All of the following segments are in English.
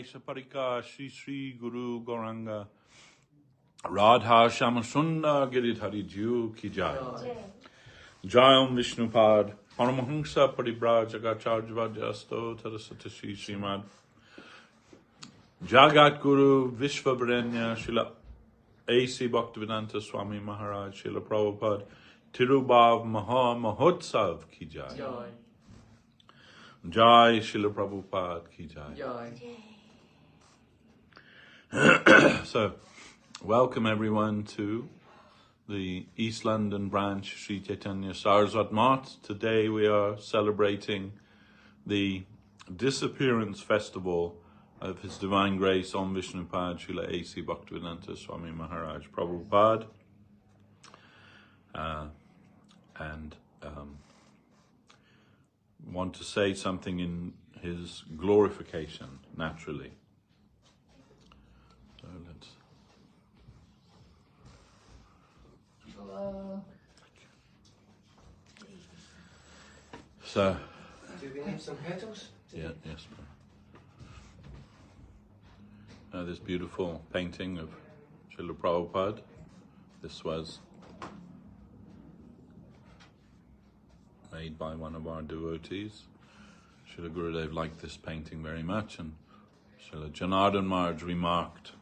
Kesha Parika Shri Shri Guru Gauranga Radha Shamasunda Giridhari Jiu Ki Jai. Jayam Vishnupad Paramahamsa Paribrajagacharjavajasto Tarasati Shri Srimad Jagat Guru Vishvabrenya Srila A.C. Bhaktivedanta Swami Maharaj Srila Prabhupad Tirubhav Maha Mahotsav Ki Jai. Jai Srila Prabhupada Ki Jai. So, welcome everyone to the East London branch Sri Chaitanya Saraswat Math. Today we are celebrating the Disappearance Festival of His Divine Grace Om Vishnupad Srila A.C. Bhaktivedanta Swami Maharaj Prabhupada. Want to say something in his glorification, naturally. So let's... So... Do we need some petals? Yeah, yes. This beautiful painting of Srila Prabhupada. This was made by one of our devotees. Srila Gurudev liked this painting very much, and Srila Janardhan Maharaj remarked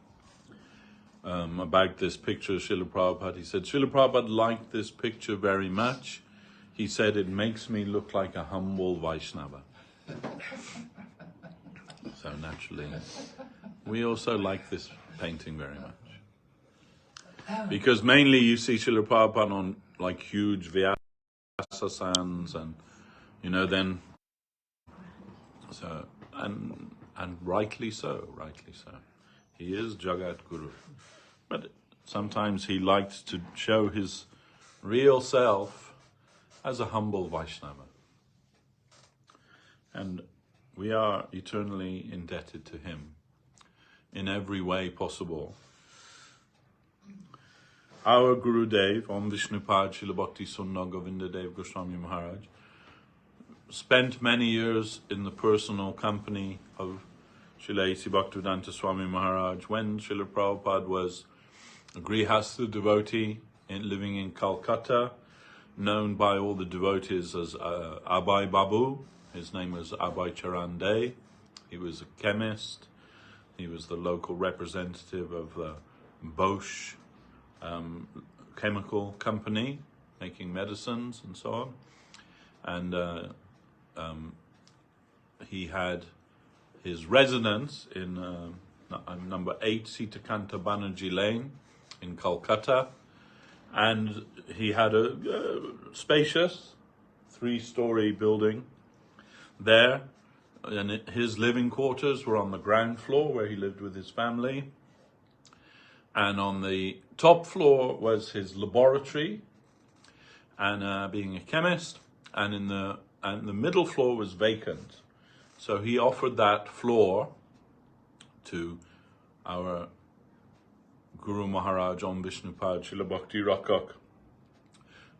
about this picture of Srila Prabhupada. He said, Srila Prabhupada liked this picture very much. He said, it makes me look like a humble Vaishnava. So naturally, we also like this painting very much. Because mainly you see Srila Prabhupada on like huge Vyasasans and, then, so, and rightly so. He is Jagat Guru. But sometimes he likes to show his real self as a humble Vaishnava. And we are eternally indebted to him in every way possible. Our Gurudev, Om Vishnupad Srila Bhakti Sunna Govinda Dev Goswami Maharaj, spent many years in the personal company of Srila A.C. Bhaktivedanta Swami Maharaj when Srila Prabhupada was a Grihastha devotee living in Calcutta, known by all the devotees as Abai Babu. His name was Abai Charan Dey. He was a chemist. He was the local representative of the Bosch chemical company, making medicines and so on. And he had his residence in number 8 Sitakanta Banerjee Lane in Calcutta. And he had a spacious 3-story building there. And his living quarters were on the ground floor where he lived with his family. And on the top floor was his laboratory, and being a chemist, and the middle floor was vacant. So he offered that floor to our Guru Maharaj Om Vishnupad Srila Bhakti Rakak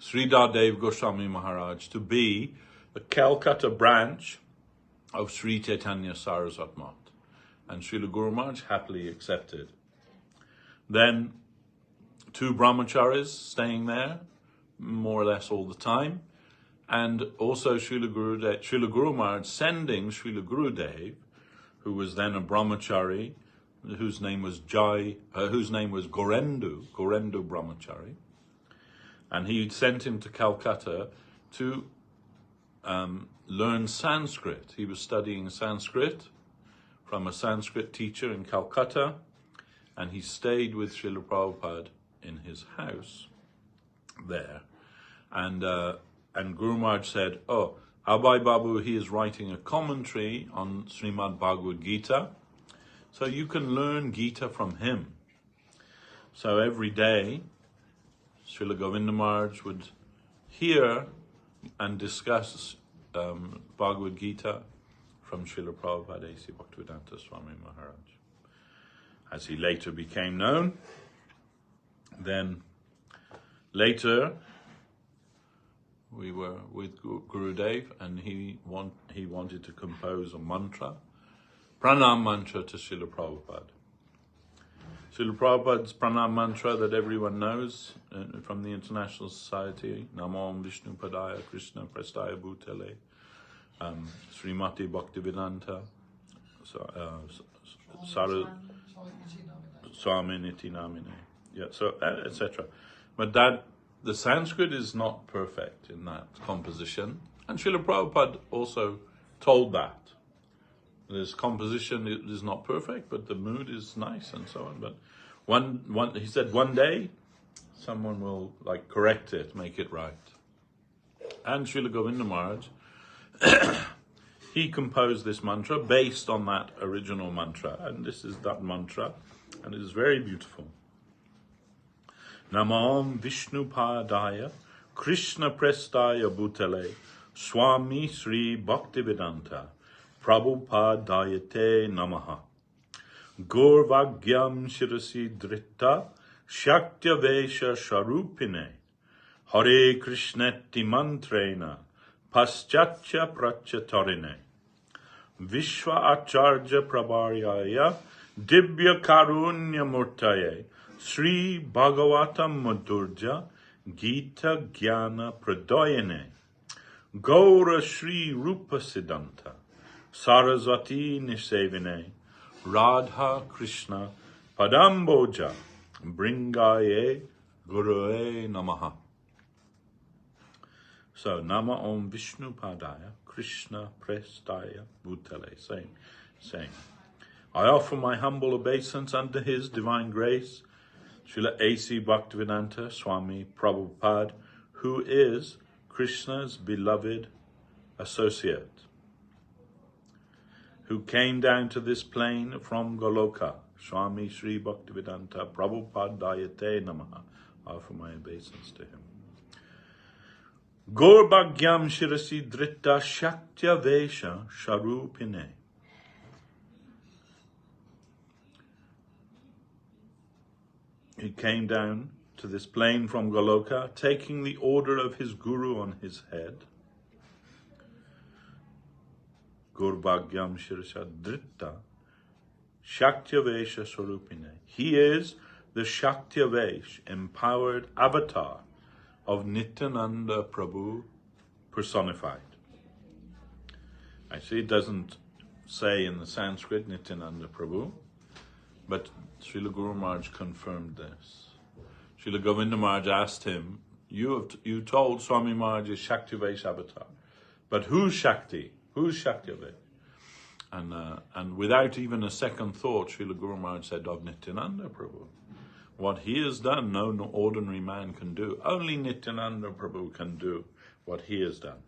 Sridhar Dev Goswami Maharaj to be the Calcutta branch of Sri Chaitanya Saraswat Math. And Srila Guru Maharaj happily accepted. Then 2 brahmacharis staying there more or less all the time, and also Srila Guru Maharaj sending Srila Gurudev, who was then a brahmachari, whose name was Gorendu Brahmachari, and he sent him to Calcutta to learn Sanskrit. He was studying Sanskrit from a Sanskrit teacher in Calcutta, and he stayed with Srila Prabhupada in his house there. And Guru Maharaj said, oh, Abai Babu, he is writing a commentary on Srimad Bhagavad Gita, so you can learn Gita from him. So every day, Srila Govinda Maharaj would hear and discuss Bhagavad Gita from Srila Prabhupada A.C. Bhaktivedanta Swami Maharaj. As he later became known, then later we were with Gurudev, and he wanted to compose a mantra Pranam mantra to Srila Prabhupada. Srila Prabhupada's Pranam mantra that everyone knows from the International Society, Namo Vishnu Padaya Krishna Prestaya Bhutale, Srimati Bhaktivedanta, Swami Niti Namine, yeah, so etc. But that the Sanskrit is not perfect in that composition, and Srila Prabhupada also told that. This composition is not perfect, but the mood is nice and so on. But he said one day someone will correct it, make it right. And Srila Govinda Maharaj, he composed this mantra based on that original mantra, and this is that mantra, and it is very beautiful. Namam Vishnu Padaya Krishna Prestaya Bhutale Swami Sri Bhaktivedanta Prabhupada Dayate Namaha Gaurvagyam Shirasi Dritta Shaktya Vesha Sharupine Hare Krishneti Mantrena Paschatya Prachatarine Vishwa Acharya Prabharyaya Dibya Karunya Murtaye Sri Bhagavatam Madhurja Gita Jnana Pradoyane Gaura Sri Rupa Siddhanta Saraswati Nisevine Radha Krishna Padamboja Bringaye Gurue Namaha. So Nama Om Vishnu Padaya Krishna Prestaya Bhutale, saying, I offer my humble obeisance unto His divine grace, Srila A.C. Bhaktivedanta Swami Prabhupada, who is Krishna's beloved associate, who came down to this plane from Goloka, Swami Sri Bhaktivedanta Prabhupada Dayate Namaha. I offer my obeisance to him. Gaurbhagyam Shirasi Dritta Shaktya Vesha Sharupine. He came down to this plane from Goloka, taking the order of his guru on his head. Gaurbhagyam Shirasa Dritta Shaktya Vesha Swarupine. He is the Shaktya Vesh, empowered avatar of Nityananda Prabhu personified. Actually, it doesn't say in the Sanskrit Nityananda Prabhu, but Srila Guru Maharaj confirmed this. Srila Govinda Maharaj asked him, you told Swami Maharaj is Shakti Vesh avatar, but who's Shakti? Who's Shakti Vesh? And without even a second thought, Srila Guru Maharaj said, of Nityananda Prabhu. What he has done, no ordinary man can do. Only Nityananda Prabhu can do what he has done.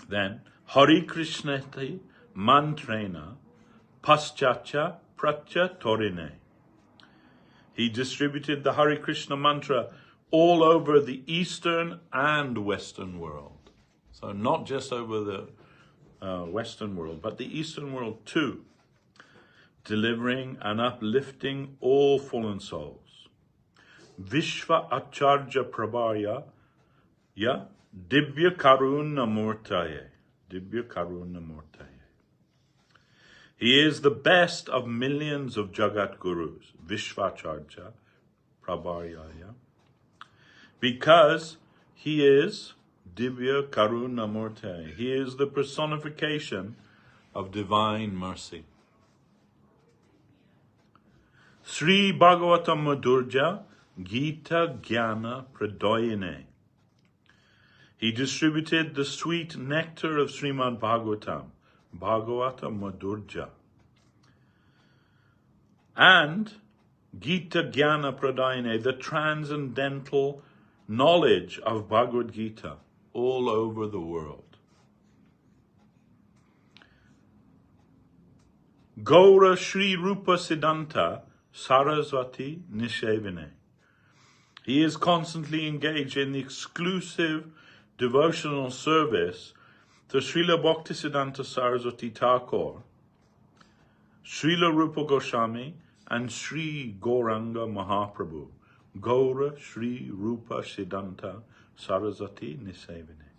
Then, Hari Krishnati Mantrena Paschatya Pracha Torine. He distributed the Hare Krishna mantra all over the Eastern and Western world. So not just over the Western world, but the Eastern world too, delivering and uplifting all fallen souls. Vishwa Acharya Prabhaya Ya Dibya Karuna Murtaye. Dibya Karuna Murtaye. He is the best of millions of Jagat Gurus, Vishvacharya Prabharyaya, because he is Divya Karuna Murti. He is the personification of divine mercy. Sri Bhagavatam Madhurja Gita Jnana Pradoyane. He distributed the sweet nectar of Srimad Bhagavatam, Bhagavata Madhurja, and Gita Jnana Pradayane, the transcendental knowledge of Bhagavad Gita all over the world. Gaura Sri Rupa Siddhanta Saraswati Nishevine. He is constantly engaged in the exclusive devotional service to Srila Bhaktisiddhanta Saraswati Thakur, Srila Rupa Goswami, and Sri Gauranga Mahaprabhu. Gaura Sri Rupa Siddhanta Saraswati Nisevine.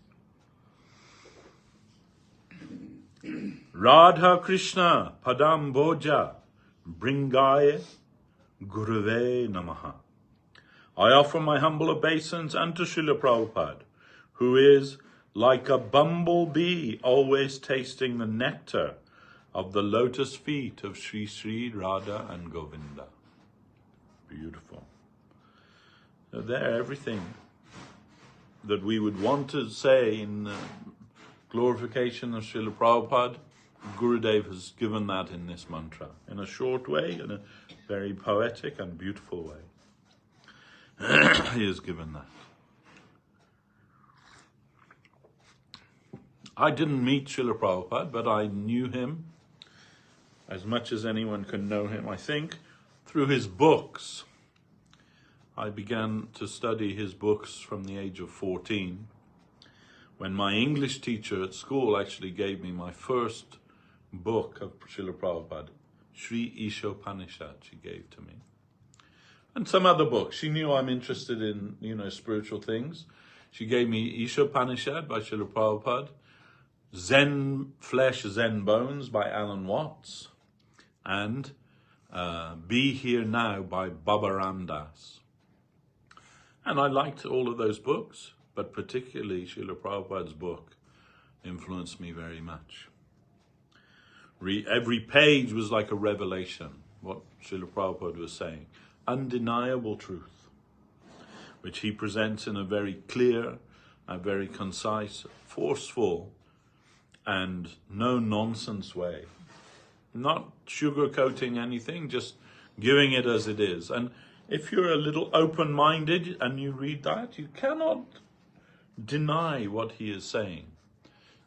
Radha Krishna Padam Boja Bringaya Guruve Namaha. I offer my humble obeisance unto Srila Prabhupada, who is like a bumblebee always tasting the nectar of the lotus feet of Sri Sri Radha and Govinda. Beautiful. So there, everything that we would want to say in glorification of Srila Prabhupada, Gurudev has given that in this mantra, in a short way, in a very poetic and beautiful way. He has given that. I didn't meet Srila Prabhupada, but I knew him as much as anyone can know him, I think, through his books. I began to study his books from the age of 14, when my English teacher at school actually gave me my first book of Srila Prabhupada, Sri Ishopanishad, she gave to me. And some other books. She knew I'm interested in, spiritual things. She gave me Ishopanishad by Srila Prabhupada, Zen Flesh, Zen Bones by Alan Watts, and Be Here Now by Baba Ram Das. And I liked all of those books, but particularly Srila Prabhupada's book influenced me very much. Every page was like a revelation, what Srila Prabhupada was saying. Undeniable truth, which he presents in a very clear, a very concise, forceful, and no-nonsense way. Not sugarcoating anything, just giving it as it is. And if you're a little open-minded and you read that, you cannot deny what he is saying.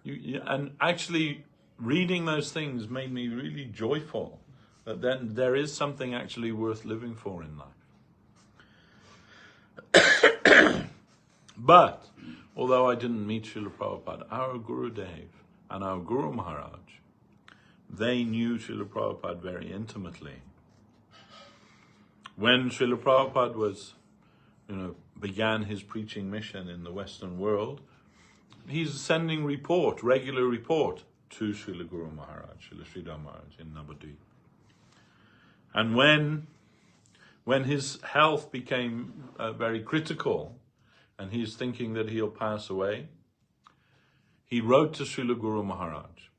And actually, reading those things made me really joyful, that then there is something actually worth living for in life. But, although I didn't meet Srila Prabhupada, our Gurudev and our Guru Maharaj, they knew Srila Prabhupada very intimately. When Srila Prabhupada was, began his preaching mission in the Western world, he's sending regular report to Srila Guru Maharaj, Srila Sridhar Maharaj in Navadvip. And when his health became very critical, and he's thinking that he'll pass away, he wrote to Srila Guru Maharaj,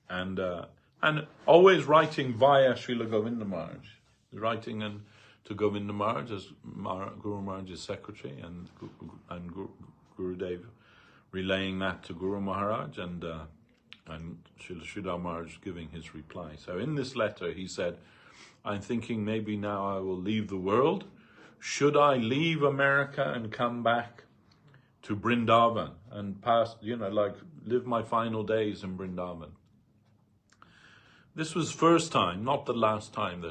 and always writing via Srila Govinda Maharaj, writing to Govinda Maharaj as Guru Maharaj's secretary, and Gurudev relaying that to Guru Maharaj, and Srila Sridhar Maharaj giving his reply. So in this letter he said, I'm thinking maybe now I will leave the world. Should I leave America and come back to Vrindavan and live my final days in Vrindavan? This was first time, not the last time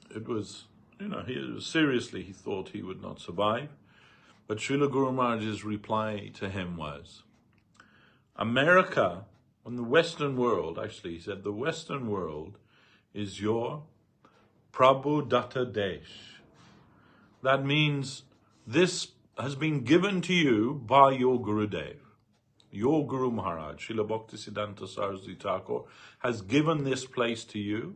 it was, he thought he would not survive. But Srila Guru Maharaj's reply to him was, America, and the Western world, actually, he said, the Western world is your Prabhu Datta Desh. That means this has been given to you by your Gurudev. Your Guru Maharaj, Srila Bhaktivedanta Saraswati Thakur, has given this place to you.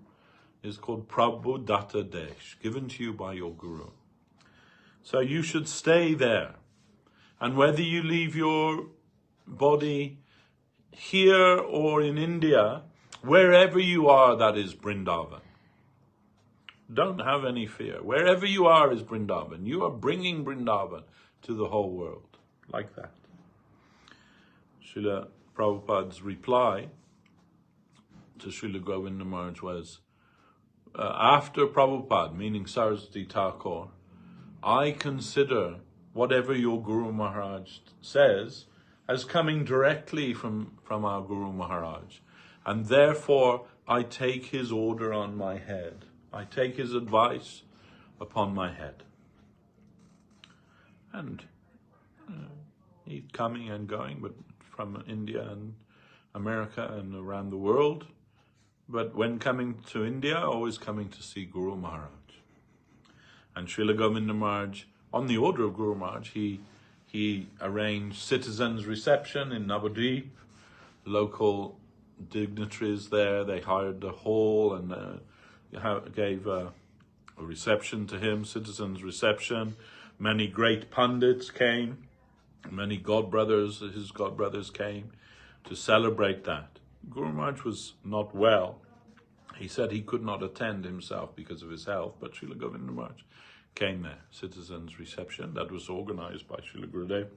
It's called Prabhu Datta Desh, given to you by your Guru. So you should stay there. And whether you leave your body here or in India, wherever you are, that is Vrindavan. Don't have any fear. Wherever you are is Vrindavan. You are bringing Vrindavan to the whole world, like that. Srila Prabhupada's reply to Srila Govinda Maharaj was, after Prabhupada, meaning Saraswati Thakur, I consider whatever your Guru Maharaj says as coming directly from our Guru Maharaj. And therefore, I take his order on my head. I take his advice upon my head. And he's coming and going, but from India and America and around the world. But when coming to India, always coming to see Guru Maharaj. And Srila Govinda Maharaj, on the order of Guru Maharaj, he He arranged citizens' reception in Navadvip. Local dignitaries there, they hired the hall and gave a reception to him, citizens' reception. Many great pundits came. Many his godbrothers came to celebrate that. Guru Maharaj was not well. He said he could not attend himself because of his health, but Srila Govinda Maharaj came there, citizens' reception that was organized by Srila Gurudev.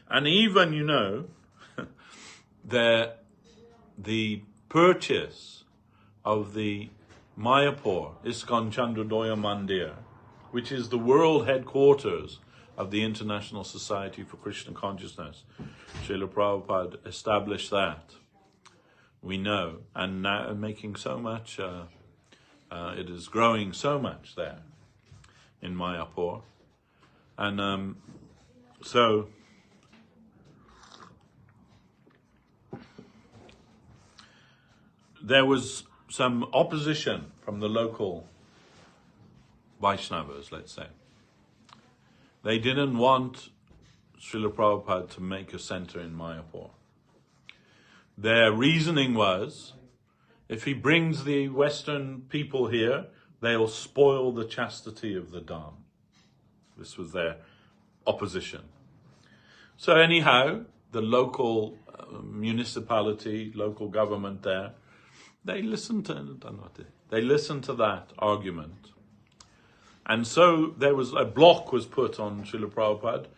And even, the purchase of the Mayapur ISKCON Chandradoya Mandir, which is the world headquarters of the International Society for Krishna Consciousness. Srila Prabhupada established that, we know, and now making so much, it is growing so much there in Mayapur. And so there was some opposition from the local Vaishnavas, let's say. They didn't want Srila Prabhupada to make a center in Mayapur. Their reasoning was, if he brings the Western people here, they'll spoil the chastity of the Dham. This was their opposition. So anyhow, the local municipality, local government there, they listened to that argument. And so there was a block was put on Srila Prabhupada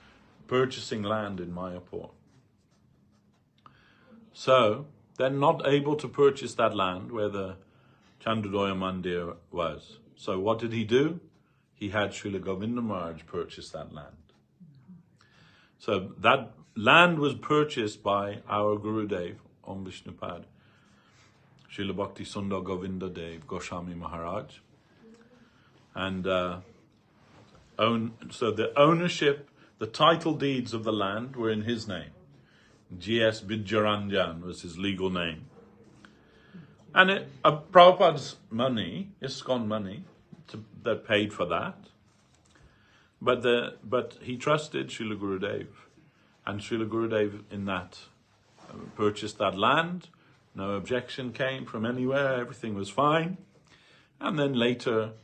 purchasing land in Mayapur. So they're not able to purchase that land where the Chandradoya Mandir was. So what did he do? He had Srila Govinda Maharaj purchase that land. So that land was purchased by our Gurudev, Om Vishnupad, Srila Bhakti Sundar Govinda Dev Goswami Maharaj. And so the ownership, the title deeds of the land were in his name. G.S. Bidjaranjan was his legal name. And Prabhupada's money, ISKCON money, that paid for that. But he trusted Srila Gurudev. And Srila Gurudev in that purchased that land. No objection came from anywhere. Everything was fine. And then later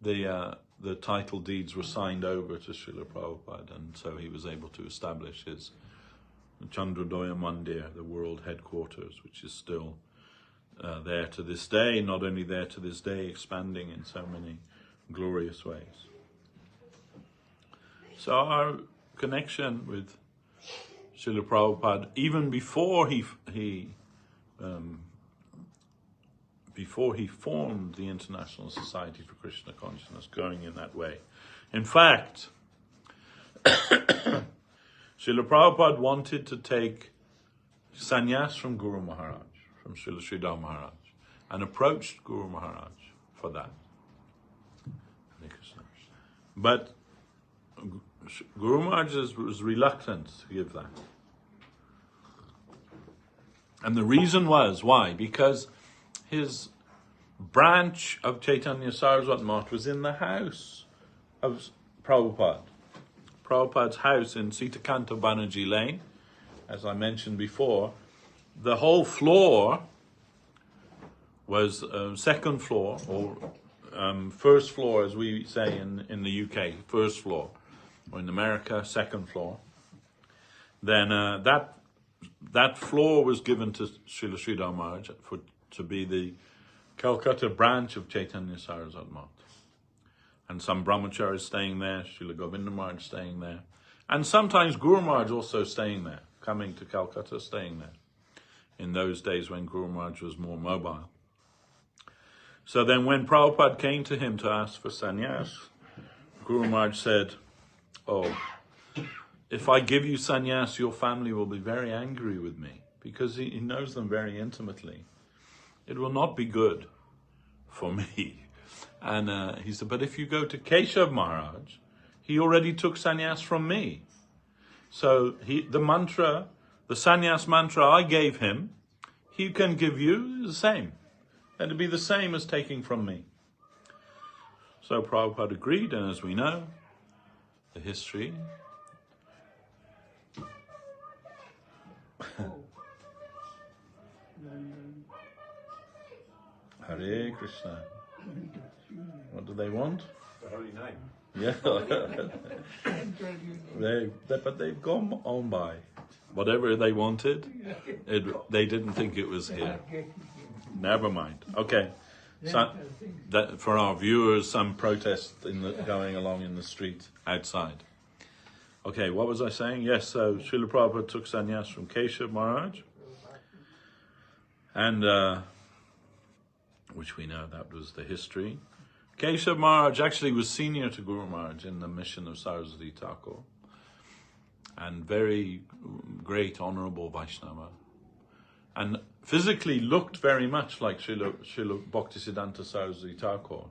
the title deeds were signed over to Srila Prabhupada, and so he was able to establish his Chandradoya Mandir, the world headquarters, which is still there to this day, not only there to this day, expanding in so many glorious ways. So our connection with Srila Prabhupada, even before he formed the International Society for Krishna Consciousness, going in that way. In fact, Srila Prabhupada wanted to take sannyas from Guru Maharaj, from Srila Sridhar Maharaj, and approached Guru Maharaj for that. But Guru Maharaj was reluctant to give that. And the reason was, why? Because his branch of Chaitanya Saraswat Math was in the house of Prabhupada. Prabhupada's house in Sitakanta Banerjee Lane, as I mentioned before, the whole floor was second floor, or first floor, as we say in the UK, first floor, or in America, second floor. Then that floor was given to Srila Sridhar Maharaj to be the Calcutta branch of Chaitanya Saraswat Math. And some brahmacharis staying there, Srila Govinda Maharaj staying there. And sometimes Guru Maharaj also staying there, coming to Calcutta, staying there. In those days when Guru Maharaj was more mobile. So then when Prabhupada came to him to ask for sannyas, Guru Maharaj said, "Oh, if I give you sannyas, your family will be very angry with me," because he knows them very intimately. "It will not be good for me." And he said, "But if you go to Keshav Maharaj, he already took sannyas from me. So the sannyas mantra I gave him, he can give you the same. And it'd be the same as taking from me." So Prabhupada agreed, and as we know, the history, Hare Krishna. What do they want? The holy name. Yeah. But they've gone on by. Whatever they wanted, they didn't think it was here. Never mind. Okay. So, that, for our viewers, some protest going along in the street outside. Okay, what was I saying? Yes, so Srila Prabhupada took sannyas from Keshav Maharaj. And, which we know that was the history. Keshav Maharaj actually was senior to Guru Maharaj in the mission of Saraswati Thakur. And very great, honorable Vaishnava. And physically looked very much like Srila Bhaktivedanta Saraswati Thakur.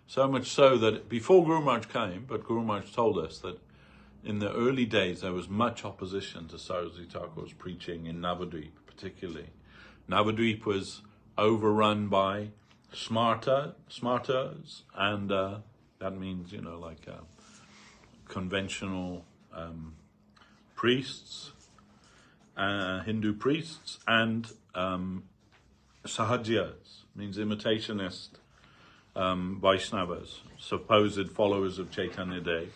So much so that before Guru Maharaj came, but Guru Maharaj told us that in the early days there was much opposition to Saraswati Thakur's preaching in Navadvip particularly. Navadvip was overrun by smartas, and that means, conventional priests, Hindu priests, and sahajas, means imitationist Vaishnavas, supposed followers of Chaitanya Dev.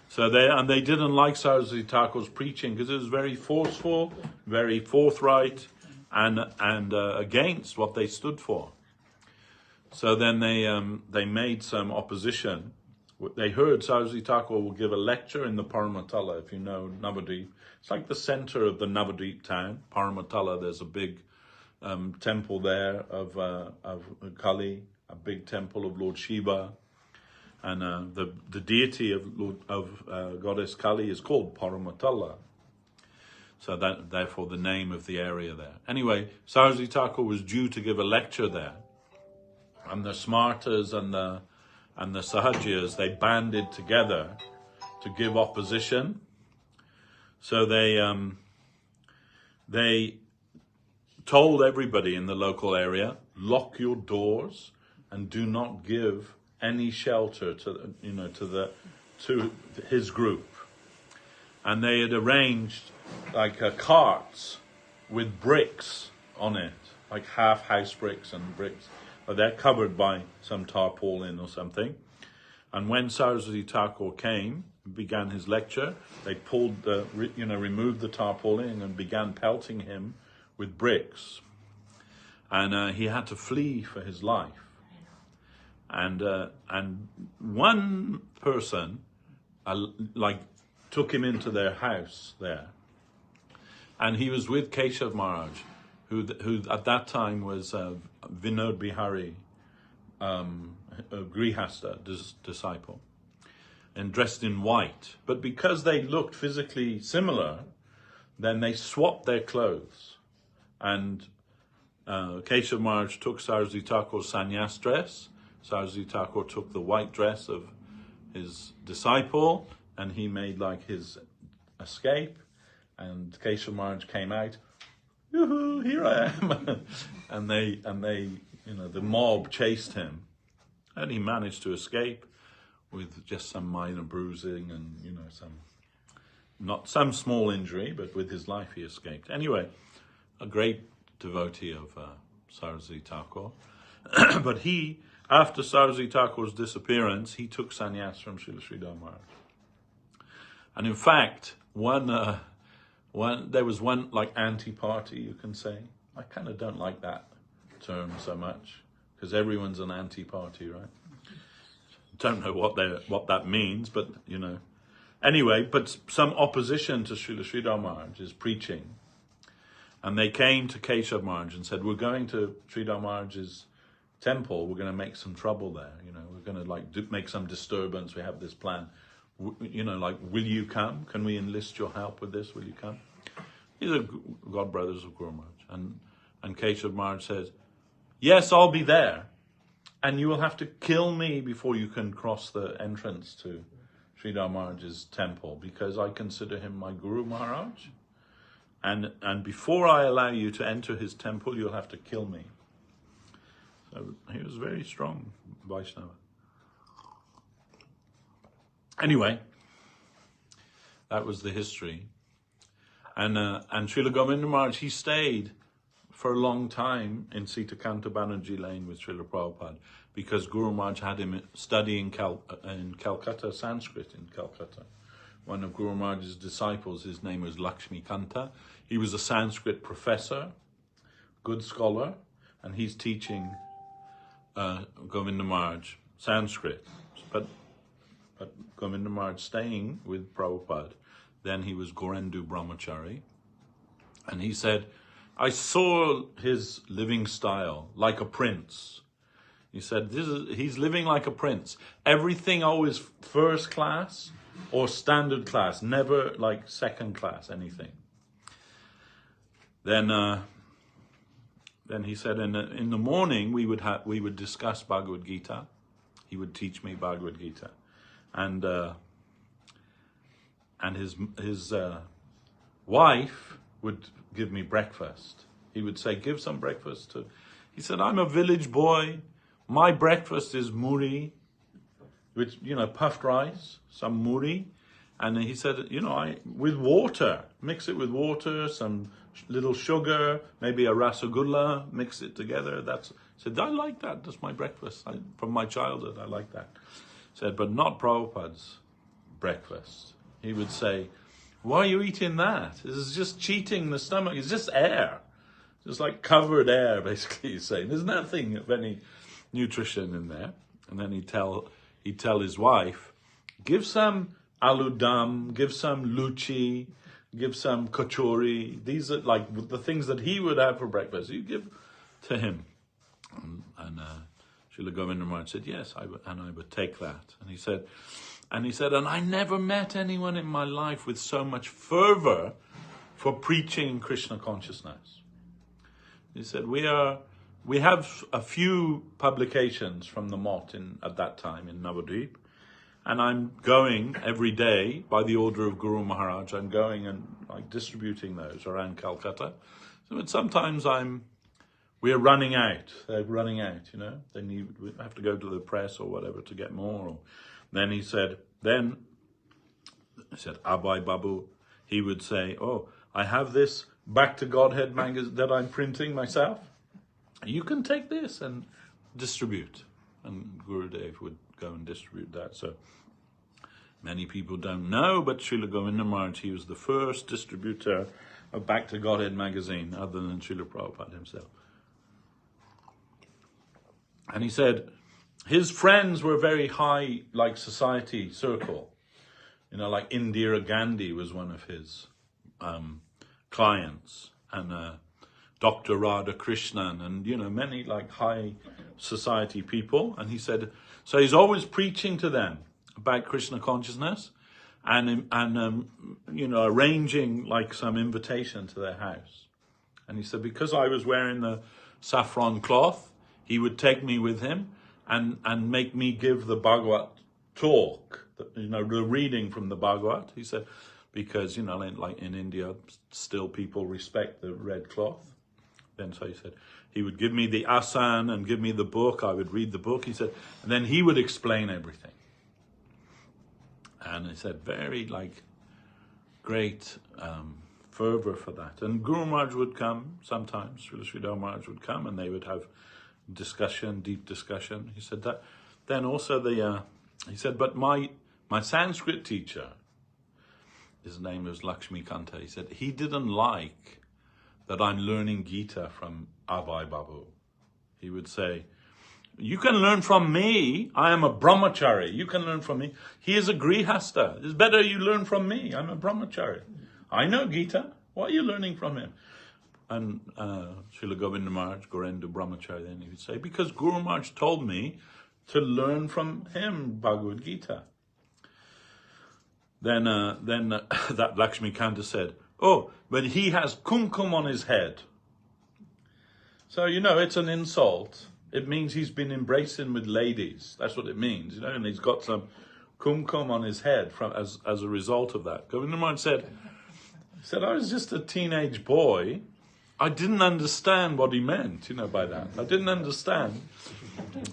So they didn't like Saraswati Thakur's preaching because it was very forceful, very forthright, and against what they stood for. So then they made some opposition. They heard Saraswati Thakur will give a lecture in the Paramatala, if you know Navadvip. It's like the center of the Navadvip town, Paramatala. There's a big temple there of Kali, a big temple of Lord Shiva, and the deity of goddess Kali is called Paramatala. So that therefore the name of the area there. Anyway, Saraswati Thakur was due to give a lecture there, and the smartas and the sahajas, they banded together to give opposition. So they told everybody in the local area, lock your doors and do not give any shelter to his group. And they had arranged carts with bricks on it, like half house bricks and bricks. But they're covered by some tarpaulin or something. And when Saraswati Thakur came, began his lecture, they pulled removed the tarpaulin and began pelting him with bricks. And he had to flee for his life. And one person took him into their house there. And he was with Keshav Maharaj, who at that time was Vinod Bihari, a Grihasta disciple, and dressed in white. But because they looked physically similar, then they swapped their clothes. And Keshav Maharaj took Saraswati Thakur's sannyas dress. Saraswati Thakur took the white dress of his disciple, and he made his escape. And Keshav Maharaj came out, "Yoo-hoo, here I am!" and they, the mob chased him, and he managed to escape with just some minor bruising and some small injury, but with his life he escaped. Anyway, a great devotee of Saraswati Thakur. But he, after Saraswati Thakur's disappearance, he took sannyas from Srila Sridhar Maharaj. And in fact, there was one anti-party, you can say. I kind of don't like that term so much, because everyone's an anti-party, right? Don't know what that means, but Anyway, but some opposition to Srila Sridhar Maharaj's preaching. And they came to Keshav Maharaj and said, we're going to Sridhar Maharaj's temple, we're going to make some trouble there, we're going to make some disturbance, we have this plan. Will you come? Can we enlist your help with this? Will you come? These are God brothers of Guru Maharaj. And Keshav Maharaj says, yes, I'll be there. And you will have to kill me before you can cross the entrance to Sridhar Maharaj's temple, because I consider him my Guru Maharaj. And before I allow you to enter his temple, you'll have to kill me. So he was very strong, Vaishnava. Anyway, that was the history. And Srila Govinda Maharaj, he stayed for a long time in Sitakanta Banerjee Lane with Srila Prabhupada, because Guru Maharaj had him studying in Calcutta, Sanskrit in Calcutta. One of Guru Maharaj's disciples, his name was Lakshmi Kanta. He was a Sanskrit professor, good scholar, and he's teaching Govinda Maharaj Sanskrit. But Govinda Maharaj staying with Prabhupada. Then he was Gorendu Brahmachari. And he said, I saw his living style like a prince. He said, he's living like a prince. Everything always first class or standard class, never like second class, anything. Then he said, in the morning we would discuss Bhagavad Gita. He would teach me Bhagavad Gita, and his wife would give me breakfast. He would say, give some breakfast to. He said, I'm a village boy. My breakfast is muri, which, puffed rice, some muri. And he said, with water, mix it with water, some little sugar, maybe a rasagulla, mix it together. He said, I like that. That's my breakfast. From my childhood, I like that. He said, but not Prabhupada's breakfast. He would say, why are you eating that? This is just cheating the stomach. It's just air. Just like covered air, basically, he's saying. There's nothing of any nutrition in there. And then he'd tell his wife, give some aloo dum, give some luchi, give some kachori. These are like the things that he would have for breakfast. You give to him. And Srila Govinda Maharaj said, yes, I would take that. And he said, and I never met anyone in my life with so much fervor for preaching Krishna consciousness. He said, we have a few publications from the mott at that time in Navadvip, and I'm going every day by the order of Guru Maharaj. I'm going and distributing those around Calcutta. But sometimes we're running out. They're running out, we have to go to the press or whatever to get more. Then he said, Abai Babu, he would say, oh, I have this Back to Godhead magazine that I'm printing myself. You can take this and distribute. And Gurudev would go and distribute that. So many people don't know, but Srila Govinda Maharaj, he was the first distributor of Back to Godhead magazine, other than Srila Prabhupada himself. And he said, his friends were very high, society circle. Like Indira Gandhi was one of his clients, and Dr. Radha Krishnan, and many high society people. And he said, so he's always preaching to them about Krishna consciousness, and arranging some invitation to their house. And he said, because I was wearing the saffron cloth, he would take me with him and make me give the Bhagavat talk, the reading from the Bhagavat. He said, because, like in India, still people respect the red cloth. Then so he said, he would give me the asan and give me the book. I would read the book, he said, and then he would explain everything. And he said, very great fervor for that. And Guru Maharaj would come sometimes, Srila Maharaj would come, and they would have discussion, deep discussion. He said that. Then also he said, but my Sanskrit teacher, his name was Lakshmi Kanta, he said, he didn't like that I'm learning Gita from Abai Babu. He would say, you can learn from me. I am a brahmachari. You can learn from me. He is a grihasta. It's better you learn from me. I'm a brahmachari. I know Gita. Why are you learning from him? And Srila Govinda Maharaj, Gorendu Brahmachari, then he would say, because Guru Maharaj told me to learn from him Bhagavad Gita. Then that Lakshmi Kanta said, oh, but he has kumkum on his head. So, it's an insult. It means he's been embracing with ladies. That's what it means, and he's got some kumkum on his head as a result of that. Govinda Maharaj said, I was just a teenage boy. I didn't understand what he meant, by that. I didn't understand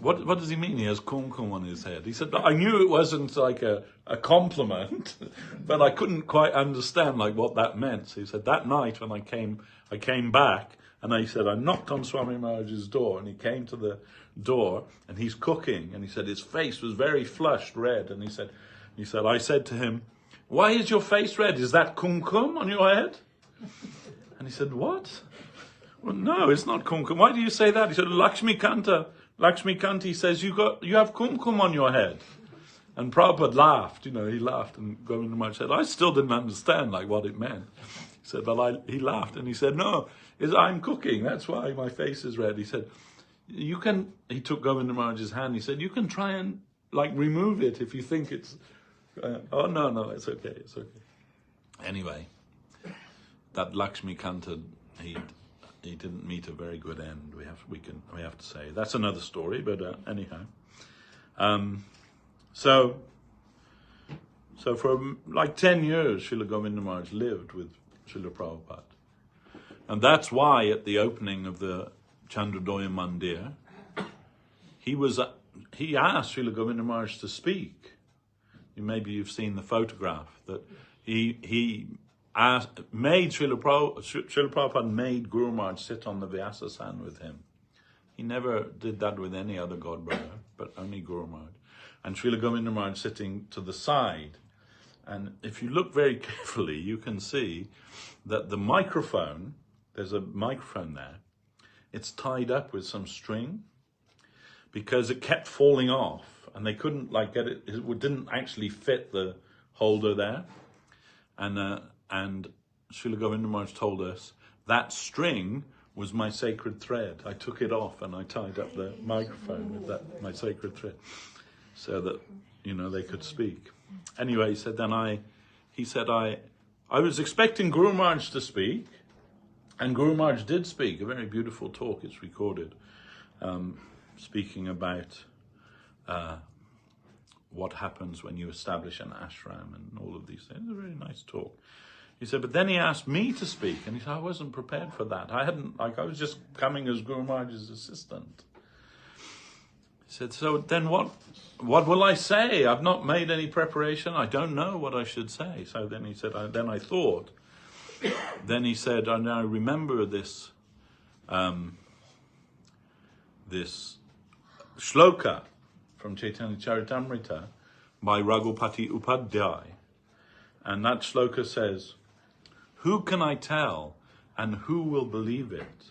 what does he mean he has kumkum on his head? He said, I knew it wasn't like a compliment, but I couldn't quite understand like what that meant. So he said, that night when I came back, and I said, I knocked on Swami Maharaj's door, and he came to the door, and he's cooking, and he said his face was very flushed, red, and he said, I said to him, why is your face red? Is that kumkum on your head? And he said, what? Well, no, it's not kumkum. Why do you say that? He said, Lakshmi Kanti says you have kumkum on your head. And Prabhupada laughed, he laughed, and Govinda Maharaj said, I still didn't understand like what it meant. He said, he laughed, and he said, no, I'm cooking, that's why my face is red. He said, he took Govinda Maharaj's hand, he said, you can try and like remove it if you think it's, oh no, it's okay. Anyway, that Lakshmi Kanta, he didn't meet a very good end. We have to say that's another story. But anyhow, so for like 10 years, Srila Govinda Maharaj lived with Srila Prabhupada, and that's why at the opening of the Chandradoya Mandir, he asked Srila Govinda Maharaj to speak. Maybe you've seen the photograph that he made Srila Prabhupada made Guru Maharaj sit on the Vyasasan with him. He never did that with any other god brother, but only Guru Maharaj. And Srila Govinda Maharaj sitting to the side. And if you look very carefully, you can see that the microphone, there's a microphone there, it's tied up with some string because it kept falling off and they couldn't like get it, it didn't actually fit the holder there. And Srila Govinda Maharaj told us that string was my sacred thread. I took it off and I tied up the microphone with that, my sacred thread, so that, they could speak. Anyway, he said, I was expecting Guru Maharaj to speak, and Guru Maharaj did speak, a very beautiful talk, it's recorded, speaking about what happens when you establish an ashram and all of these things. It was a very nice talk. He said, but then he asked me to speak, and he said, I wasn't prepared for that. I was just coming as Guru Maharaj's assistant. He said, so then what will I say? I've not made any preparation. I don't know what I should say. So then he said, then I thought. Then he said, I now remember this shloka from Chaitanya Charitamrita by Raghupati Upadhyay. And that shloka says, who can I tell and who will believe it,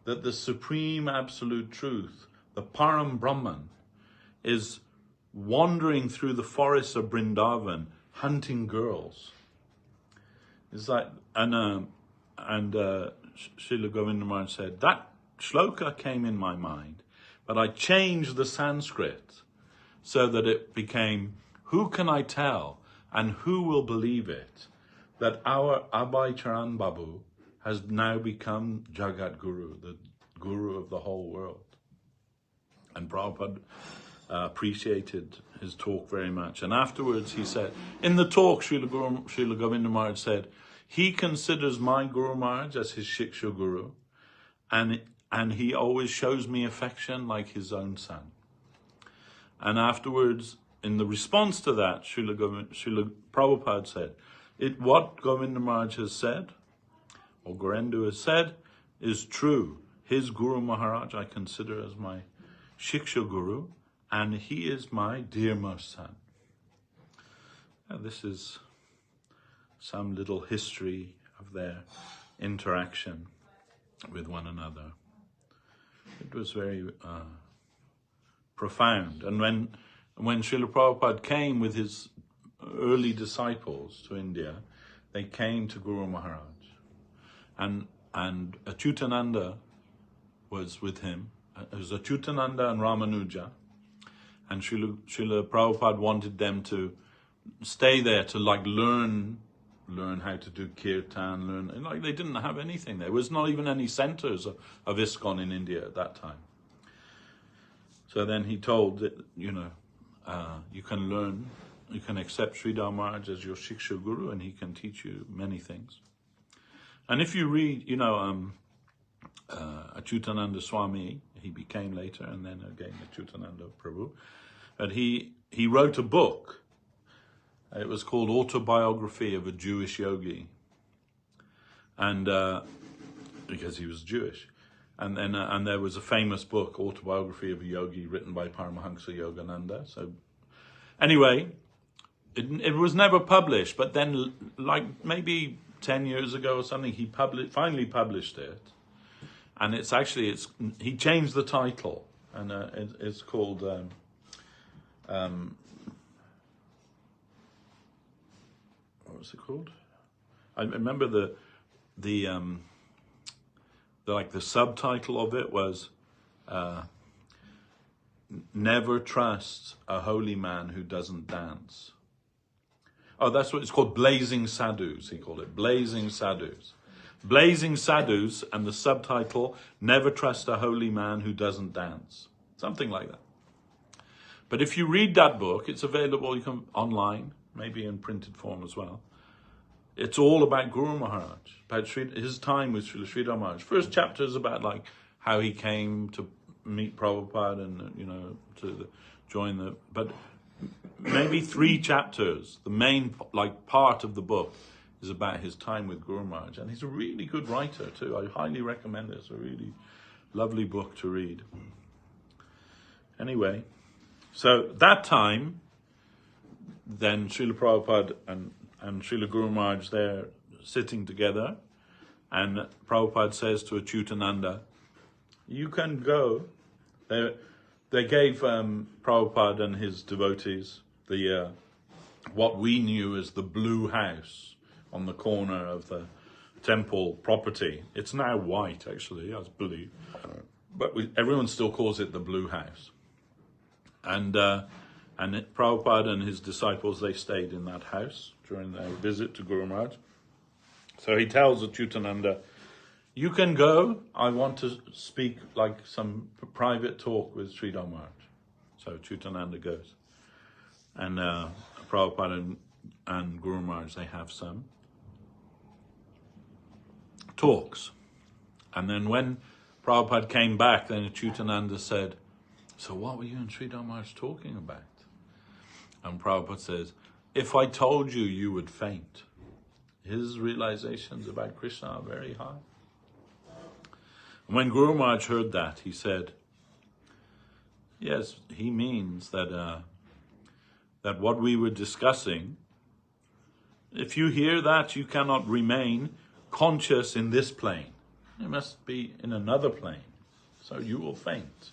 that the supreme absolute truth, the Param Brahman, is wandering through the forests of Vrindavan, hunting girls. It's like, and Srila Govinda Maharaj said, that shloka came in my mind, but I changed the Sanskrit so that it became, who can I tell and who will believe it, that our Abhay Charan Babu has now become Jagat Guru, the Guru of the whole world. And Prabhupada appreciated his talk very much. And afterwards he said, in the talk, Srila Govinda Maharaj said, he considers my Guru Maharaj as his Shiksha Guru, and he always shows me affection like his own son. And afterwards, in the response to that, Srila Prabhupada said, what Govinda Maharaj has said, or Gorendu has said, is true. His Guru Maharaj I consider as my Shiksha Guru, and he is my dearmost son. Now, this is some little history of their interaction with one another. It was very profound. And when Srila Prabhupada came with his early disciples to India, they came to Guru Maharaj. And Achyutananda was with him. It was Achyutananda and Ramanuja. And Srila Prabhupada wanted them to stay there to learn how to do kirtan, they didn't have anything. There was not even any centers of ISKCON in India at that time. So then he told that, you can learn, you can accept Sridhar Maharaj as your Shiksha Guru, and he can teach you many things. And if you read, Achyutananda Swami he became later, and then again Achyutananda Prabhu. And he wrote a book. It was called Autobiography of a Jewish Yogi, and because he was Jewish. And then and there was a famous book, Autobiography of a Yogi, written by Paramahansa Yogananda. So anyway, it was never published, but then like maybe 10 years ago or something, he finally published it. And he changed the title, and it's called what was it called? I remember the subtitle of it was "Never Trust a Holy Man Who Doesn't Dance." Oh, that's what it's called. Blazing Sadhus, he called it. Blazing Sadhus. Blazing Sadhus, and the subtitle, Never Trust a Holy Man Who Doesn't Dance. Something like that. But if you read that book, it's available online, maybe in printed form as well. It's all about Guru Maharaj, about his time with Srila Sridhar Maharaj. First chapter is about like how he came to meet Prabhupada and, join the... But maybe 3 chapters, the main part of the book, is about his time with Guru Maharaj. And he's a really good writer too. I highly recommend it. It's a really lovely book to read. Anyway, so that time, then Srila Prabhupada and Srila Guru Maharaj, they're sitting together, and Prabhupada says to Achyutananda, you can go. They gave Prabhupada and his devotees the what we knew as the blue house on the corner of the temple property. It's now white, actually, I believe, but everyone still calls it the blue house. And Prabhupada and his disciples, they stayed in that house during their visit to Guru Maharaj. So he tells Achyutananda, you can go, I want to speak like some private talk with Sridhar Maharaj. So Achyutananda goes. And Prabhupada and Guru Maharaj, they have some talks. And then when Prabhupada came back, then Achyutananda said, so what were you and Sridhar Maharaj talking about? And Prabhupada says, if I told you, you would faint. His realizations about Krishna are very high. And when Guru Maharaj heard that, he said, yes, he means that that what we were discussing, if you hear that, you cannot remain conscious in this plane. You must be in another plane. So you will faint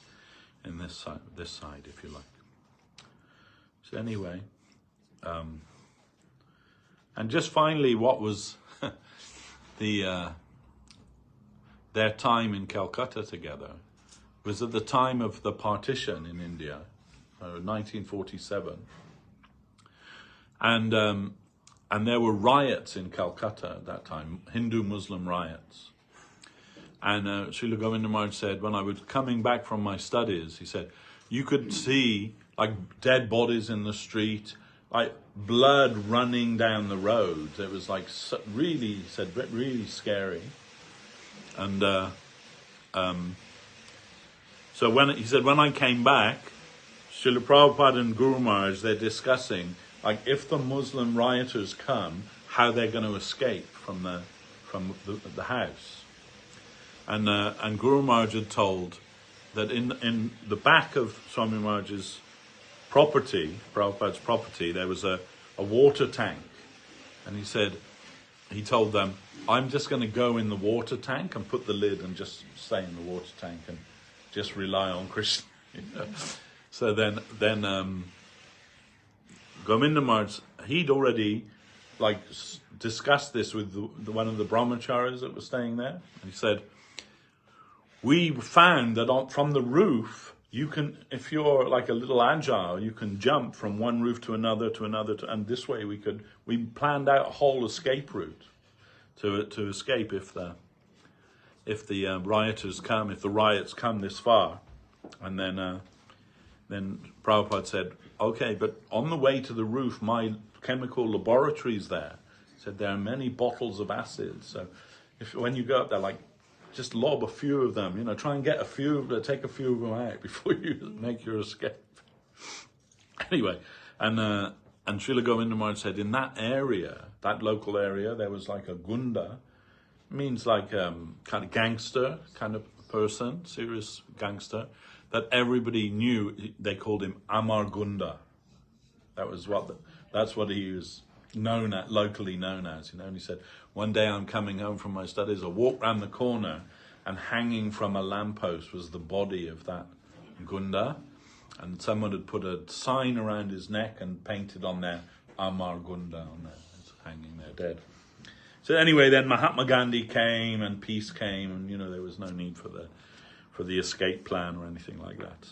in this side, if you like. So anyway, and just finally, what was their time in Calcutta together was at the time of the partition in India, 1947, and there were riots in Calcutta at that time, Hindu-Muslim riots. And Srila Govinda Maharaj said, when I was coming back from my studies, he said, you could see like dead bodies in the street, like blood running down the roads. It was like really, he said, really scary. And so when I came back, Srila Prabhupada and Guru Maharaj, they're discussing, like, if the Muslim rioters come, how they're going to escape from the house. And Guru Maharaj had told that in the back of Swami Maharaj's property, Prabhupada's property, there was a water tank. And he told them, I'm just going to go in the water tank and put the lid and just stay in the water tank and just rely on Krishna. So then Govinda Maharaj, he'd already discussed this with one of the brahmacharis that was staying there. And he said, we found that from the roof, you can, if you're like a little agile, you can jump from one roof to another, and this way we planned out a whole escape route to escape if the rioters come, if the riots come this far. And then Prabhupada said, okay, but on the way to the roof, my chemical laboratory is there. He said, there are many bottles of acid, so when you go up there, just lob a few of them, you know, try and get take a few of them out before you make your escape. Anyway, and Srila Govinda Maharaj said in that area, that local area, there was like a gunda, means like kind of gangster kind of person, serious gangster, that everybody knew. They called him Amar Gunda. That's what he was locally known as, you know. And he said, one day I'm coming home from my studies, I walked round the corner, and hanging from a lamppost was the body of that Gunda, and someone had put a sign around his neck and painted on there Amar Gunda on there. It's hanging there dead. So anyway, then Mahatma Gandhi came and peace came, and you know, there was no need for the escape plan or anything like that.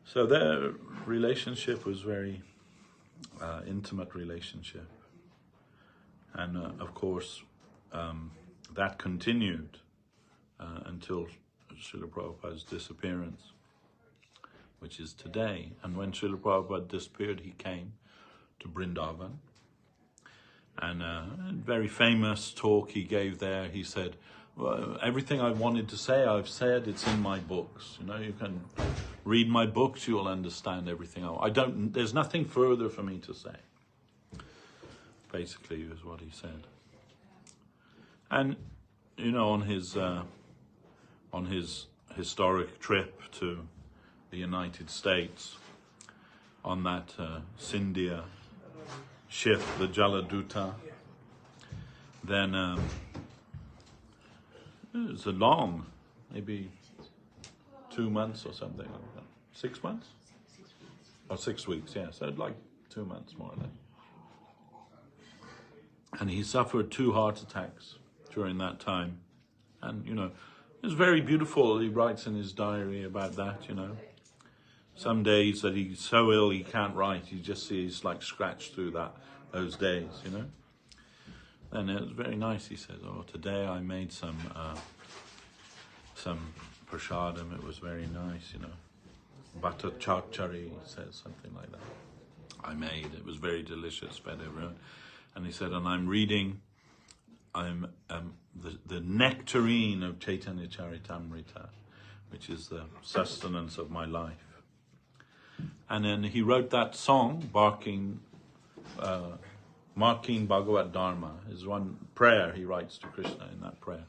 So their relationship was very intimate relationship, and of course that continued until Srila Prabhupada's disappearance, which is today. And when Srila Prabhupada disappeared, he came to Vrindavan, and a very famous talk he gave there, he said, well, everything I wanted to say, I've said. It's in my books. You know, you can read my books, you'll understand everything. There's nothing further for me to say. Basically, is what he said. And you know, on his historic trip to the United States, on that Scindia ship, the Jaladuta, then it was a long, maybe 2 months or something like that. 6 months? Or 6 weeks, yeah. So like 2 months more or less. And he suffered 2 heart attacks during that time. And, you know, it was very beautiful. He writes in his diary about that, you know. Some days that he's so ill he can't write. You just see he's like scratched through those days, you know. And it was very nice. He says, oh, today I made some prasadam. It was very nice, you know. Butter chachari, he says, something like that. I made. It was very delicious, fed everyone. And he said, and I'm reading, the nectarine of Chaitanya Charitamrita, which is the sustenance of my life. And then he wrote that song, marking Bhagavad Dharma, is one prayer he writes to Krishna in that prayer.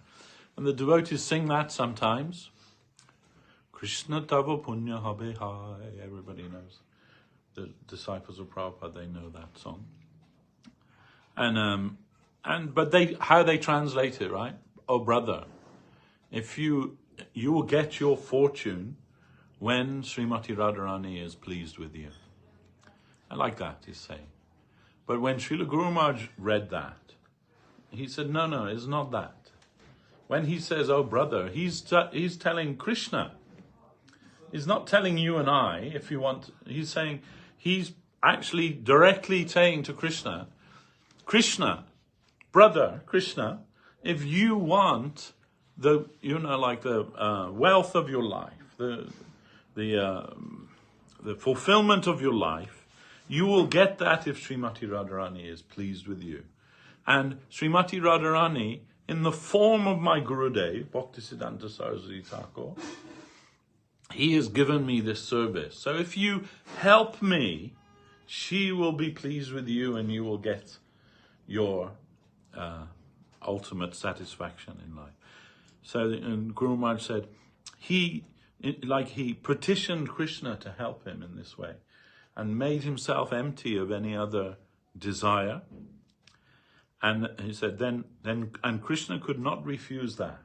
And the devotees sing that sometimes. Krishna tava punya habe hai. Everybody knows. The disciples of Prabhupada, they know that song. But how they translate it, right? Oh brother, if you will get your fortune when Srimati Radharani is pleased with you. I like that, he's saying. But when Srila Guru Maharaj read that, he said, no, it's not that. When he says, oh brother, he's telling Krishna. He's not telling you and I, if you want. He's actually directly saying to Krishna, brother Krishna, if you want the wealth of your life, the fulfillment of your life, you will get that if Srimati Radharani is pleased with you. And Srimati Radharani, in the form of my Gurudev, Bhaktivedanta Saraswat Thakur, he has given me this service. So if you help me, she will be pleased with you and you will get your ultimate satisfaction in life. So and Guru Maharaj said, he petitioned Krishna to help him in this way and made himself empty of any other desire. And he said, and Krishna could not refuse that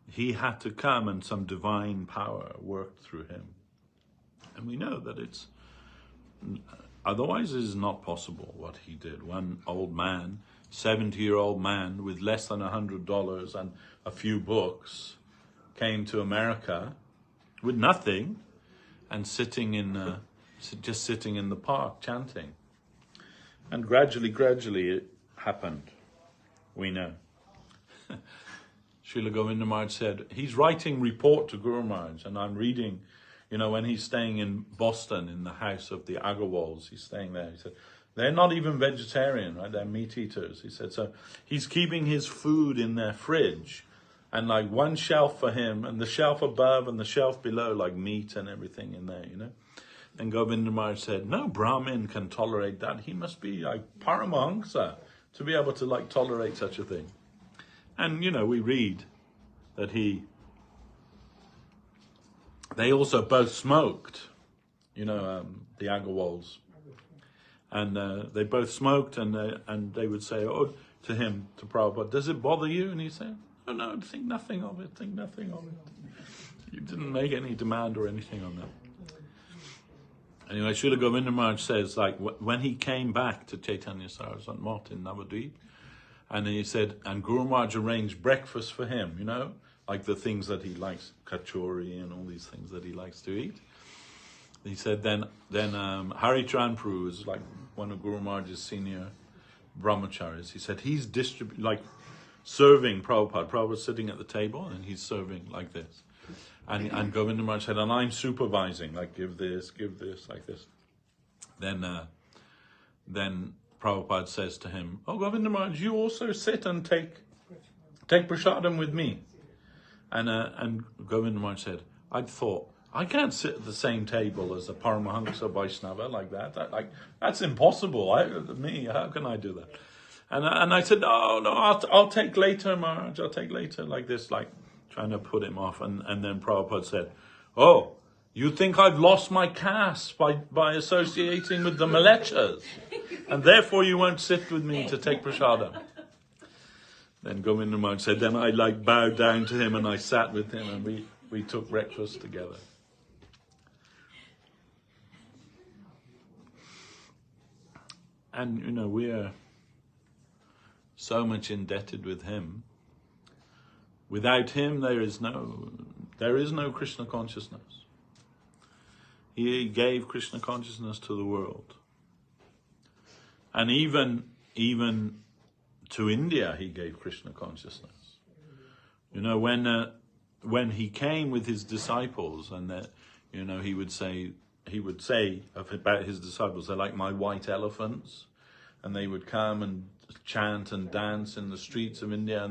he had to come and some divine power worked through him. And we know that otherwise it is not possible what he did. One old man, 70-year-old man with less than $100 and a few books, came to America with nothing and just sitting in the park chanting. And gradually it happened. We know. Srila Govinda Maharaj said, he's writing report to Guru Maharaj, and I'm reading, when he's staying in Boston in the house of the Agarwals, he's staying there. He said, They're not even vegetarian, right? They're meat eaters. He said, so he's keeping his food in their fridge, and like one shelf for him, and the shelf above and the shelf below, like meat and everything in there, you know. And Govinda Maharaj said, no Brahmin can tolerate that. He must be like Paramahamsa to be able to like tolerate such a thing. And, you know, we read that they also both smoked, you know, the Agarwals. And they both smoked, and they would say, oh, to him, to Prabhupada, does it bother you? And he said, oh no, think nothing of it, think nothing of it. You didn't make any demand or anything on that. Anyway, Srila Govinda Maharaj says, like, when he came back to Chaitanya Saraswat Mott in Navadvip, and he said, and Guru Maharaj arranged breakfast for him, you know, like the things that he likes, kachori and all these things that he likes to eat. He said, then Hari Chanpru is like one of Guru Maharaj's senior brahmacharis. He said, he's serving Prabhupada. Prabhupada's sitting at the table, and he's serving like this. And Govinda Maharaj said, and I'm supervising, like give this, like this. Then Prabhupada says to him, oh, Govinda Maharaj, you also sit and take prasadam with me. And Govinda Maharaj said, I'd thought, I can't sit at the same table as a Paramahamsa Vaishnava like that. That's impossible. How can I do that? And I said, no, I'll take later, Maharaj. I'll take later, like this, like trying to put him off. And then Prabhupada said, oh, you think I've lost my caste by associating with the Malechas, and therefore you won't sit with me to take prasadam. Then Govinda Maharaj said, then I like bowed down to him and I sat with him, and we took breakfast together. And, you know, we are so much indebted with him. Without him, there is no Krishna consciousness. He gave Krishna consciousness to the world. And even to India, he gave Krishna consciousness. You know, when he came with his disciples, and you know, he would say about his disciples, they're like my white elephants, and they would come and chant and dance in the streets of India,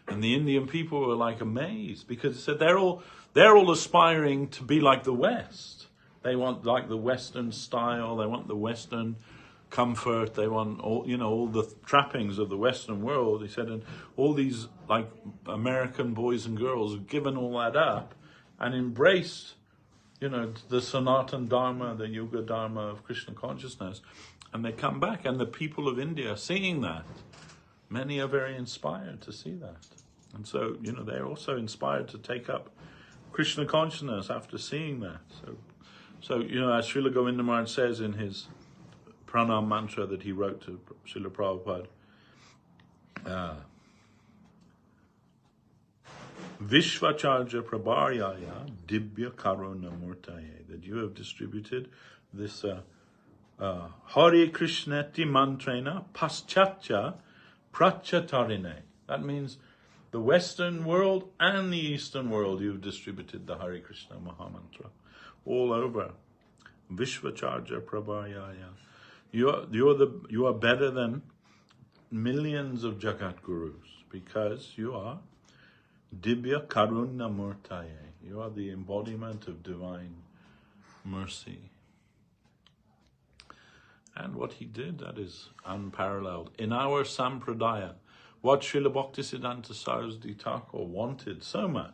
and the Indian people were like amazed, because he said they're all aspiring to be like the West. They want like the Western style, they want the Western comfort, they want all the trappings of the Western world. He said, and all these like American boys and girls have given all that up and embraced, you know, the Sanatan Dharma, the Yuga Dharma of Krishna consciousness, and they come back, and the people of India seeing that, many are very inspired to see that. And so, you know, they're also inspired to take up Krishna consciousness after seeing that. So you know, as Srila Govinda Maharaj says in his pranam mantra that he wrote to Srila Prabhupada, Vishvacharya Prabharyaya Dibya Karuna Murtaye, that you have distributed this Hare Krishnati Mantrena Paschatya Prachatarine. That means the Western world and the Eastern world, you've distributed the Hare Krishna Mahamantra all over. Vishvacharya Prabharyaya. You are better than millions of Jagat Gurus, because you are Dibya Karuna Murtaye. You are the embodiment of divine mercy. And what he did, that is unparalleled. In our Sampradaya, what Srila Bhaktisiddhanta Saraswati Thakur wanted so much.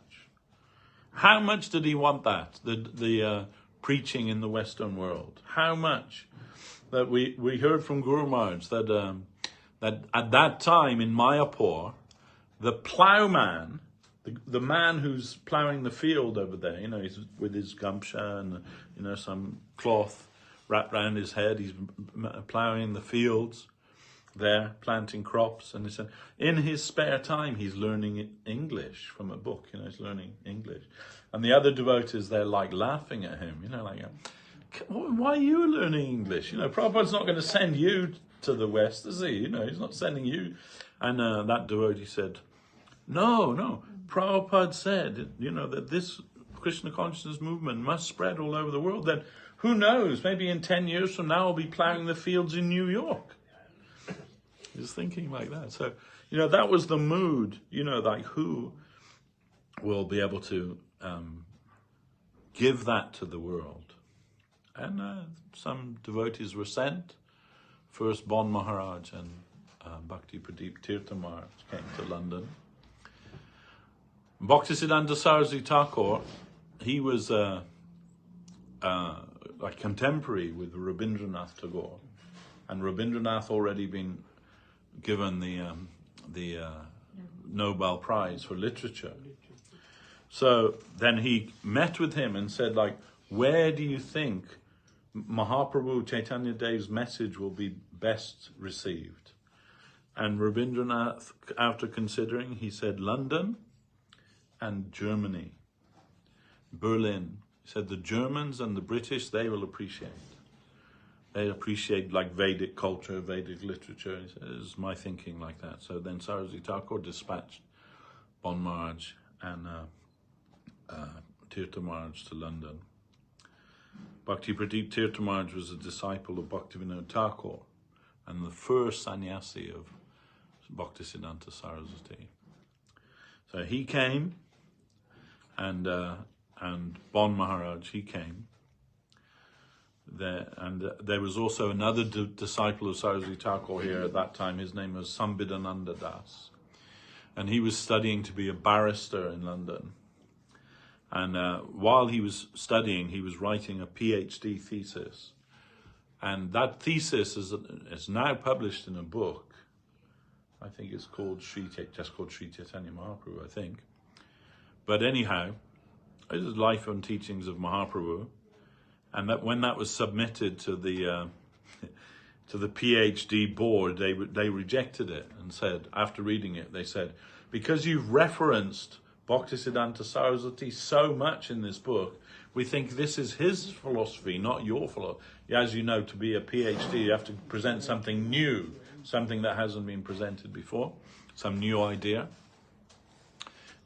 How much did he want that? The preaching in the Western world. How much? That we heard from Guru Maharaj that at that time in Mayapur, the ploughman, the man who's ploughing the field over there, you know, he's with his gamsha and, you know, some cloth wrapped around his head, he's ploughing the fields there, planting crops, and he said in his spare time he's learning English from a book, you know, he's learning English. And the other devotees, they're like laughing at him, you know, like, why are you learning English? You know, Prabhupada's not going to send you to the West, is he? You know, he's not sending you. And that devotee said, no, Prabhupada said, you know, that this Krishna consciousness movement must spread all over the world. Then who knows, maybe in 10 years from now I'll be plowing the fields in New York. He's thinking like that. So, that was the mood, like who will be able to give that to the world. And some devotees were sent. First Bon Maharaj and Bhakti Pradeep Tirtha Maharaj came to London. Bhaktisiddhanta Saraswati Thakur, he was like contemporary with Rabindranath Tagore, and Rabindranath already been given the Nobel Prize for Literature. So then he met with him and said, like, where do you think Mahaprabhu Chaitanya Dev's message will be best received? And Rabindranath, after considering, he said London and Germany, Berlin. He said the Germans and the British, they will appreciate. They appreciate like Vedic culture, Vedic literature. He said, is my thinking like that. So then Saraswati Thakur dispatched Bon Maharaj and Tirtha Maharaj to London. Bhakti Pradeep Tirtha Maharaj was a disciple of Bhaktivedanta Thakur and the first sannyasi of Bhaktisiddhanta Saraswati. So he came, and Bon Maharaj, he came. There was also another disciple of Saraswati Thakur here at that time. His name was Sambidananda Das. And he was studying to be a barrister in London. And while he was studying, he was writing a PhD thesis. And that thesis is now published in a book. I think it's called Sri Chaitanya Mahaprabhu, I think. But anyhow, it is Life and Teachings of Mahaprabhu. And that when that was submitted to the PhD board, they rejected it and said, after reading it, they said, because you've referenced Bhaktisiddhanta Saraswati so much in this book, we think this is his philosophy, not your philosophy. As you know, to be a PhD, you have to present something new, something that hasn't been presented before, some new idea.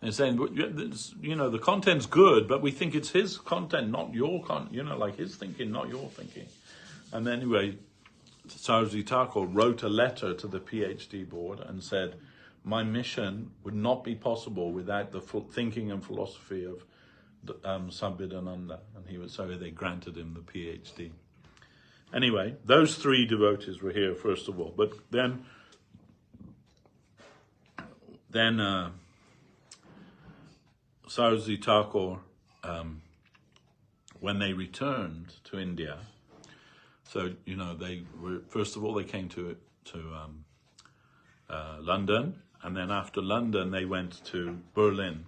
And saying, the content's good, but we think it's his content, not your content, like his thinking, not your thinking. And anyway, Saraswati Thakur wrote a letter to the PhD board and said, my mission would not be possible without the thinking and philosophy of Sambidananda. And so they granted him the PhD. Anyway, those three devotees were here first of all. But then Saraswati Thakur, when they returned to India, so they were first of all they came to London, and then after London they went to Berlin.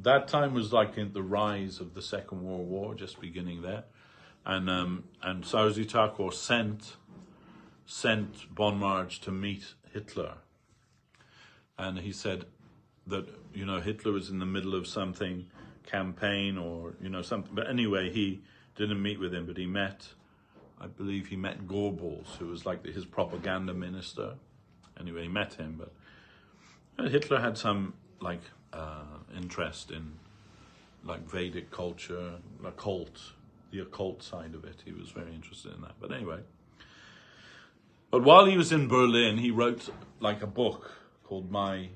That time was like in the rise of the Second World War, just beginning there, and Saraswati Thakur sent Bon Maharaj to meet Hitler, and he said that Hitler was in the middle of something campaign or something, but anyway he didn't meet with him, but I believe he met Goebbels, who was like his propaganda minister. Anyway, he met him, but Hitler had some interest in like Vedic culture, the occult side of it. He was very interested in that. But anyway, but while he was in Berlin, he wrote like a book called My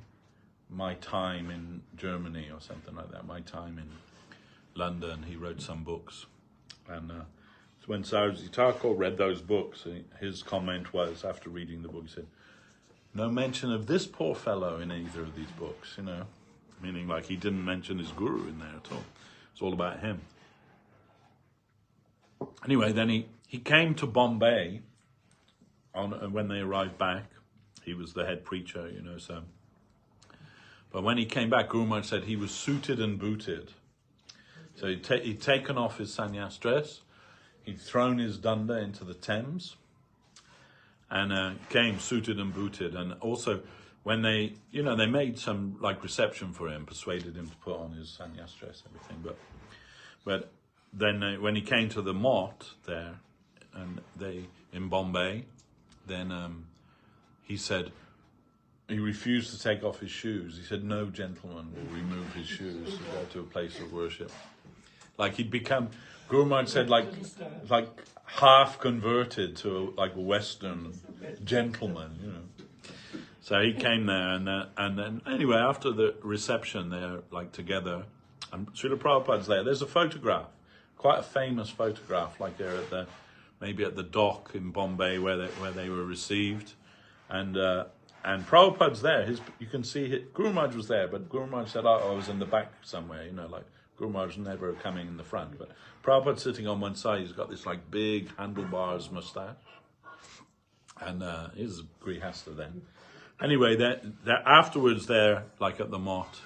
Time in Germany or something like that. My Time in London. He wrote some books, and so when Saraswati Thakur read those books, his comment was, after reading the book, he said, no mention of this poor fellow in either of these books, meaning like he didn't mention his guru in there at all. It's all about him. Anyway, then he came to Bombay when they arrived back. He was the head preacher, so. But when he came back, Guru Maharaj said he was suited and booted. So he'd taken off his sannyas dress, he'd thrown his danda into the Thames, and came suited and booted. And also, when they made some like reception for him, persuaded him to put on his sannyas dress, everything. But then when he came to the Mott there, and in Bombay, then he said, he refused to take off his shoes. He said, no gentleman will remove his shoes to go to a place of worship. Like he'd become, Guru Maharaj said, like half converted to a Western gentleman, you know. So he came there, and then anyway, after the reception, they're like together, and Srila Prabhupada's there. There's a photograph, quite a famous photograph, like they're at maybe at the dock in Bombay where they were received, and Prabhupada's there. You can see Guru Maharaj was there, but Guru Maharaj said, "Oh, I was in the back somewhere," you know, like Guru Maharaj never coming in the front. But Prabhupada's sitting on one side. He's got this like big handlebars mustache, and he's a Grihastha then. Anyway, they're afterwards they're like at the mott,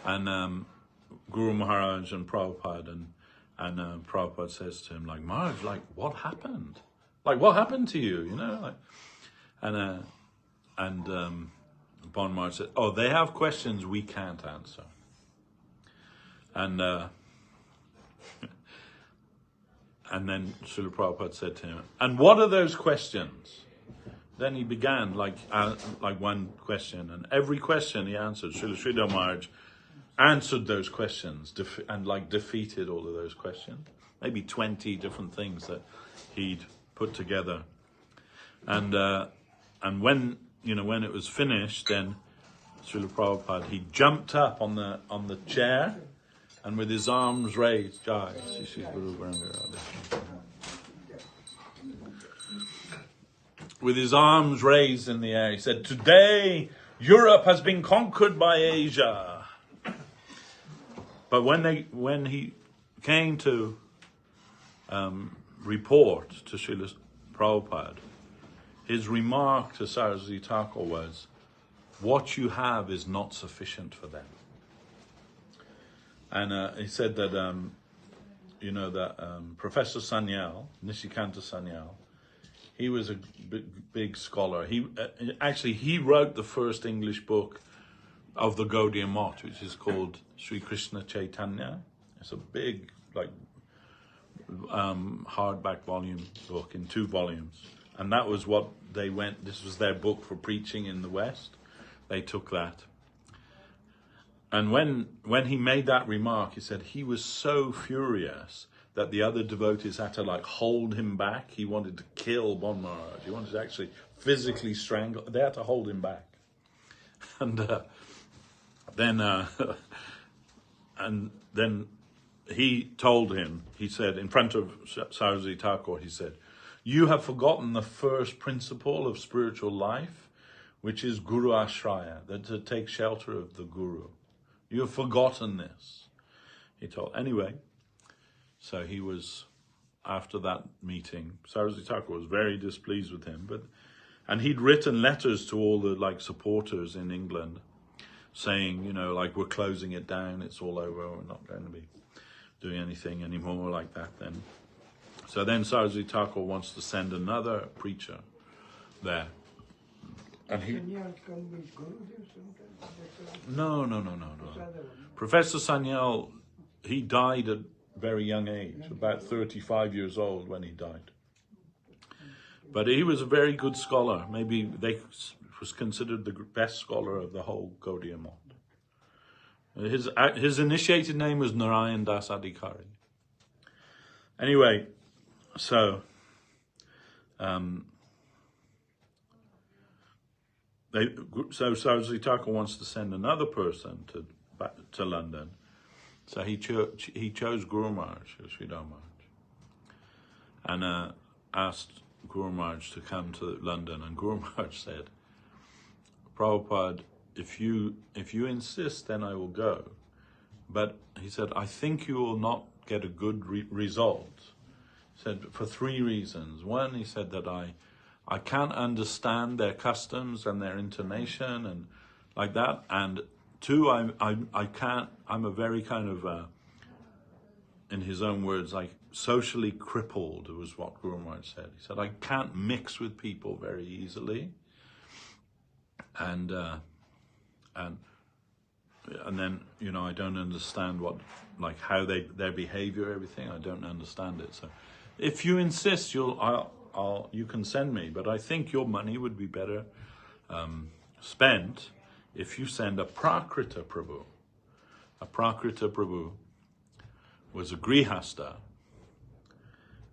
and Guru Maharaj and Prabhupada, and Prabhupada says to him, like, Maharaj, like, what happened? Like, what happened to you? You know, like, and Bon Maharaj said, oh, they have questions we can't answer. And then Srila Prabhupada said to him, and what are those questions? Then he began like one question, and every question he answered. Srila Sridhar Maharaj answered those questions and like defeated all of those questions. Maybe 20 different things that he'd put together. And when it was finished, then Srila Prabhupada, he jumped up on the chair, and with his arms raised, Jai, Sri Guru Varanga. With his arms raised in the air, he said, today Europe has been conquered by Asia. But when he came to report to Srila Prabhupada, his remark to Saraswati Thakur was, what you have is not sufficient for them. And he said that, Professor Sanyal, Nishikanta Sanyal, he was a big scholar. He wrote the first English book of the Gaudiya Math, which is called Sri Krishna Chaitanya. It's a big, hardback volume book in 2 volumes. And that was what this was their book for preaching in the West. They took that. And when he made that remark, he said he was so furious that the other devotees had to hold him back. He wanted to kill Bon Maharaj. He wanted to actually physically strangle. They had to hold him back. And then he told him, he said, in front of Saraswati Thakur, he said, you have forgotten the first principle of spiritual life, which is Guru Ashraya, that to take shelter of the Guru. You have forgotten this. He told, anyway, so he was, after that meeting, Saraswati Thakur was very displeased with him, and he'd written letters to all the supporters in England saying, we're closing it down, it's all over, we're not going to be doing anything anymore like that then. So then Saraswati Thakur wants to send another preacher there. And he... No. Professor Sanyal, he died at a very young age, about 35 years old when he died. But he was a very good scholar. Maybe was considered the best scholar of the whole Gaudiya Math. His initiated name was Narayan Das Adhikari. Anyway, so Saraswati Thakur wants to send another person to London. So he chose Guru Maharaj, Sridhar Maharaj, and asked Guru Maharaj to come to London. And Guru Maharaj said, Prabhupada, if you insist, then I will go. But he said, I think you will not get a good result. He said, for 3 reasons. One, he said that I can't understand their customs and their intonation and like that. And 2, I'm a very kind of, in his own words, socially crippled, was what Guru Maharaj said. He said, I can't mix with people very easily. And then, I don't understand how their behavior, everything, I don't understand it. So if you insist, you can send me, but I think your money would be better spent if you send a Prakrita Prabhu. A Prakrita Prabhu was a Grihasta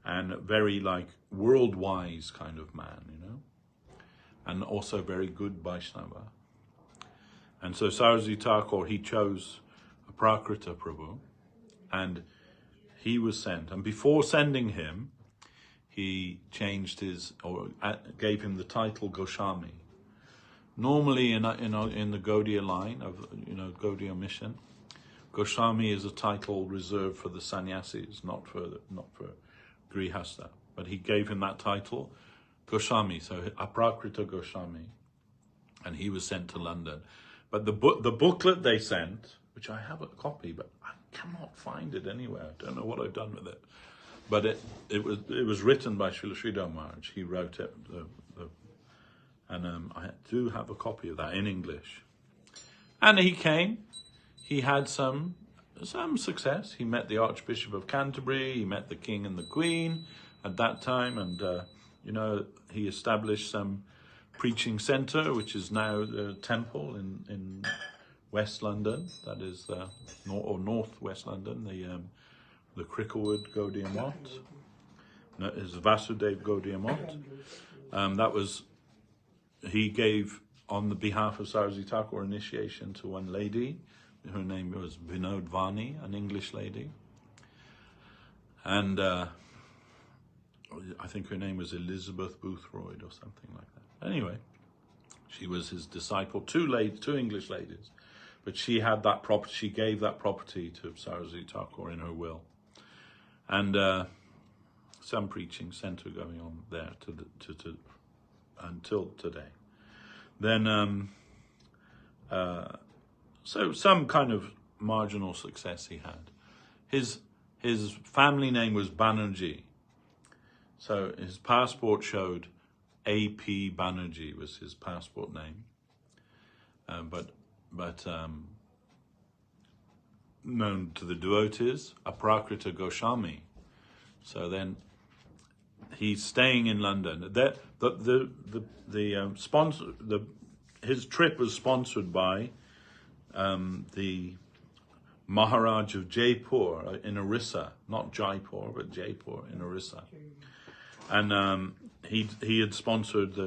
and very like world-wise kind of man, you know, and also very good Vaishnava. And so Saraswati Thakur, he chose a Prakrita Prabhu, and he was sent. And before sending him, he changed his, or gave him the title Goswami. Normally in the Gaudiya line of, you know, Gaudiya mission, Goswami is a title reserved for the sannyasis, not for Grihastha. But he gave him that title, Goswami, so Aprakrita Goswami, and he was sent to London. But the booklet they sent, which I have a copy, but I cannot find it anywhere. I don't know what I've done with it. But it was written by Srila Sridhar Maharaj. He wrote it, and I do have a copy of that in English. And he came. He had some success. He met the Archbishop of Canterbury. He met the King and the Queen at that time, and you know, he established some preaching centre, which is now the temple in West London. That is North West London. The Cricklewood Gaudiya Mott. No, is Vasudev Gaudiya Mott. That was, he gave on the behalf of Saraswati Thakur initiation to one lady. Her name was Vinod Vani, an English lady. And I think her name was Elizabeth Boothroyd or something like that. Anyway, she was his disciple, two English ladies. But she had that property, she gave that property to Saraswati Thakur in her will. And some preaching centre going on there until today. Then, so some kind of marginal success he had. His family name was Banerjee. So his passport showed A.P. Banerjee was his passport name. But known to the devotees, Aprakrita Goswami. So then he's staying in London. His trip was sponsored by the Maharaj of Jaipur in Orissa, not Jaipur, but Jaipur in Orissa. And he had sponsored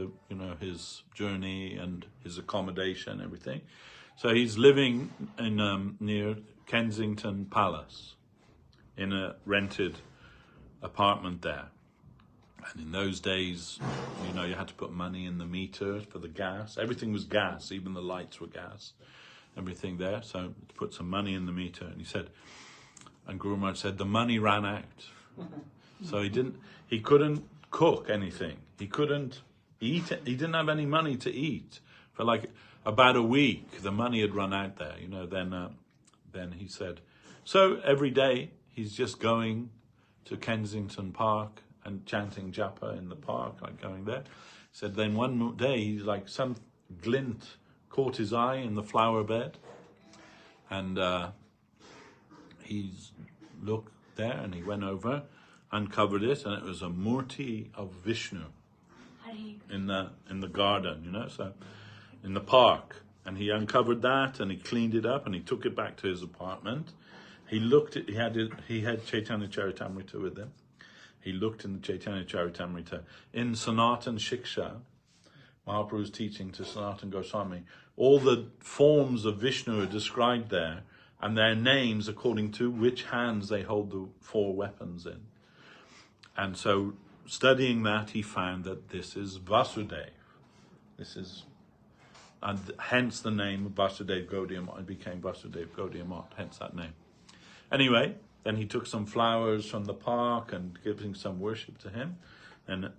his journey and his accommodation, everything. So he's living in near Kensington Palace in a rented apartment there. And in those days, you had to put money in the meter for the gas. Everything was gas, even the lights were gas, everything there. So to put some money in the meter. And he said, and Guru Maharaj said, the money ran out. So he couldn't cook anything. He couldn't eat. He didn't have any money to eat for like about a week. The money had run out there, then he said, so every day he's just going to Kensington Park and chanting japa in the park, like going there. He said then one day he's like some glint caught his eye in the flower bed, and he's looked there and he went over, uncovered it, and it was a murti of Vishnu in the garden, so in the park. And he uncovered that and he cleaned it up and he took it back to his apartment. He looked at, he had Chaitanya Charitamrita with him. He looked in the Chaitanya Charitamrita. In Sanatan Shiksha, Mahaprabhu's teaching to Sanatan Goswami, all the forms of Vishnu are described there and their names according to which hands they hold the four weapons in. And so studying that, he found that this is Vasudev. And hence the name Vasudev Gaudiya Mott. It became Vasudev Gaudiya Mott, hence that name. Anyway, then he took some flowers from the park and giving some worship to him. And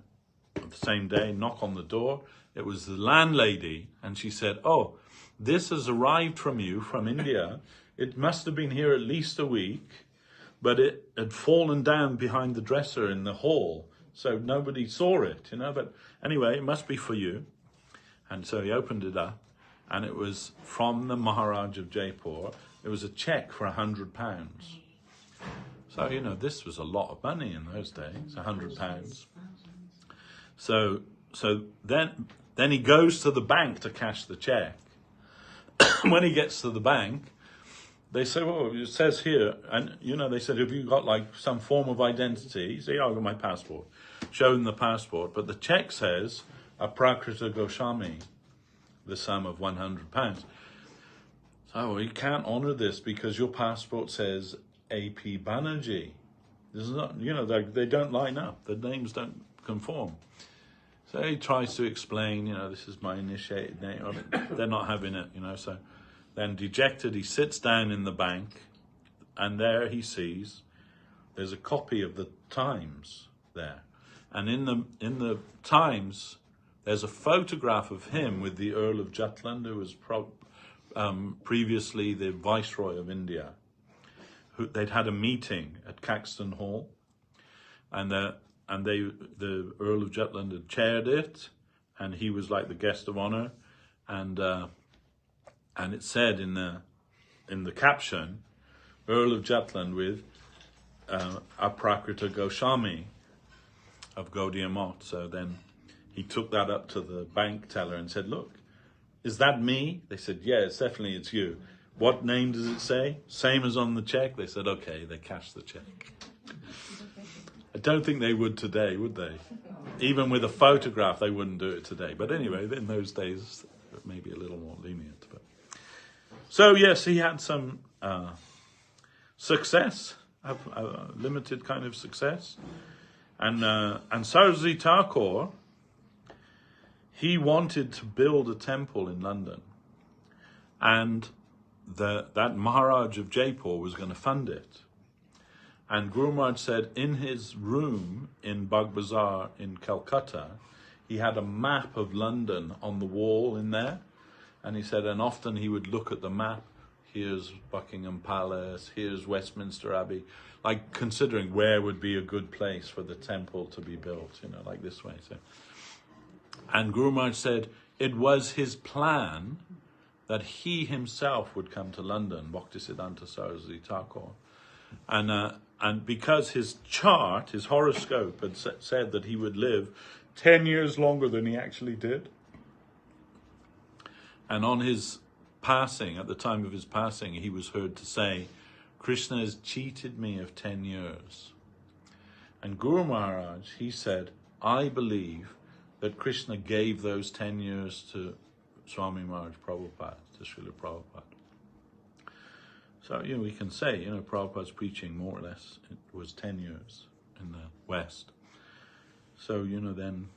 the same day, knock on the door. It was the landlady, and she said, "Oh, this has arrived from you from India. It must have been here at least a week, but it had fallen down behind the dresser in the hall, so nobody saw it, But anyway, it must be for you." And so he opened it up, and it was from the Maharaj of Jaipur. It was a cheque for £100. So, this was a lot of money in those days, £100. So then he goes to the bank to cash the check. When he gets to the bank, they say, well, it says here, and they said, have you got like some form of identity? He said, yeah, I've got my passport. Show them the passport, but the check says Aprakrita Goswami, the sum of £100. So well, you can't honour this because your passport says A.P. Banerjee. This is not, they don't line up. The names don't conform. So he tries to explain, this is my initiated name. They're not having it, So then dejected, he sits down in the bank, and there he sees there's a copy of the Times there. And in the Times, there's a photograph of him with the Earl of Jutland, who was previously the Viceroy of India. They'd had a meeting at Caxton Hall, and the Earl of Jutland had chaired it, and he was like the guest of honor, and it said in the caption, Earl of Jutland with Aprakrita Goswami of Gaudiya Math. So then he took that up to the bank teller and said, look, is that me? They said, yeah, it's you. What name does it say? Same as on the check? They said, okay, they cashed the check. I don't think they would today, would they? Even with a photograph, they wouldn't do it today. But anyway, in those days, maybe a little more lenient. But so yes, he had some success, a limited kind of success. And Saraswati Thakur, he wanted to build a temple in London. And that Maharaj of Jaipur was going to fund it. And Guru Maharaj said in his room in Bagh Bazaar in Calcutta, he had a map of London on the wall in there. And he said, and often he would look at the map. Here's Buckingham Palace, here's Westminster Abbey, like considering where would be a good place for the temple to be built, like this way. So, and Guru Maharaj said it was his plan that he himself would come to London, Bhaktisiddhanta Saraswati Thakur. And because his chart, his horoscope had said that he would live 10 years longer than he actually did. And on his passing, at the time of his passing, he was heard to say, Krishna has cheated me of 10 years. And Guru Maharaj, he said, I believe that Krishna gave those 10 years to Swami Maharaj Prabhupada, to Srila Prabhupada. So, we can say, Prabhupada's preaching more or less, it was 10 years in the West. So, then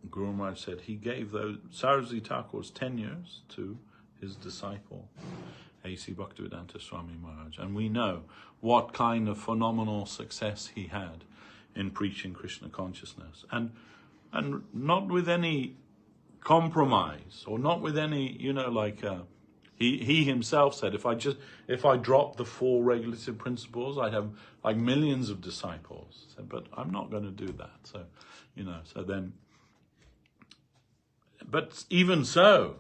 Guru Maharaj said he gave those Saraswati Thakur's 10 years to his disciple, A.C. Bhaktivedanta Swami Maharaj. And we know what kind of phenomenal success he had in preaching Krishna consciousness. And not with any compromise, or not with any, he himself said, if I drop the 4 regulative principles, I have like millions of disciples. Said, but I'm not going to do that. So, so then, but even so,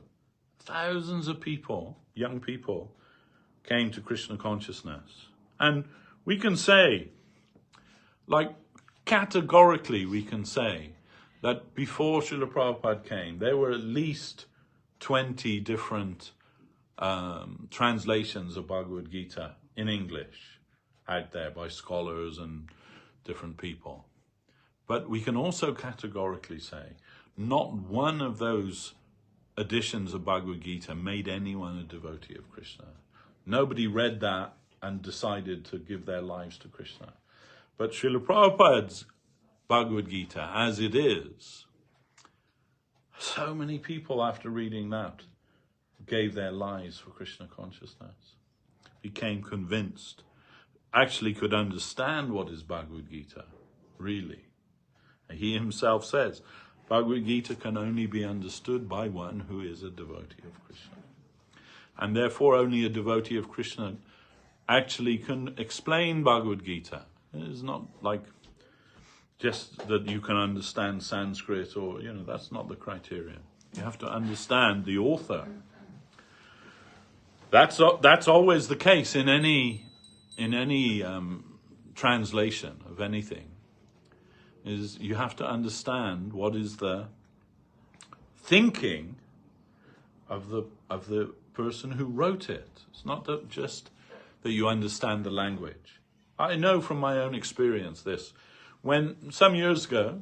thousands of people, young people, came to Krishna consciousness. And we can say, like categorically we can say, that before Srila Prabhupada came, there were at least 20 different translations of Bhagavad Gita in English out there by scholars and different people. But we can also categorically say, not one of those editions of Bhagavad Gita made anyone a devotee of Krishna. Nobody read that and decided to give their lives to Krishna. But Srila Prabhupada's Bhagavad Gita, as it is, so many people after reading that gave their lives for Krishna consciousness, became convinced, actually could understand what is Bhagavad Gita, really. He himself says, Bhagavad Gita can only be understood by one who is a devotee of Krishna. And therefore only a devotee of Krishna actually can explain Bhagavad Gita. It is not like just that you can understand Sanskrit or, that's not the criterion. You have to understand the author. That's always the case in any translation of anything. is you have to understand what is the thinking of the person who wrote it. It's not just that you understand the language. I know from my own experience this. When some years ago,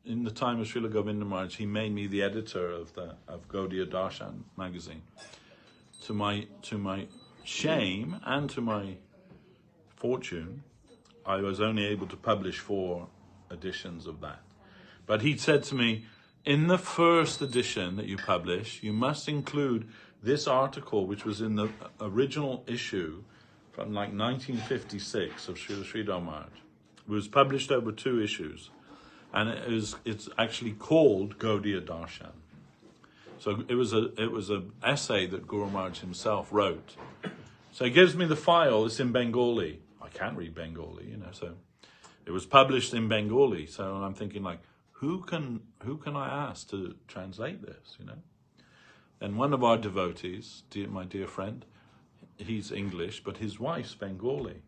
in the time of Srila Govinda Maharaj, he made me the editor of Gaudiya Darshan magazine. To my shame and to my fortune, I was only able to publish 4 editions of that. But he said to me, in the first edition that you publish, you must include this article, which was in the original issue from like 1956 of Srila Sridhar Maharaj. It was published over 2 issues. And it's actually called Gaudiya Darshan. So it was an essay that Guru Maharaj himself wrote. So he gives me the file. It's in Bengali. I can't read Bengali, So it was published in Bengali. So I'm thinking, like, who can I ask to translate this? And one of our devotees, my dear friend, he's English, but his wife's Bengali.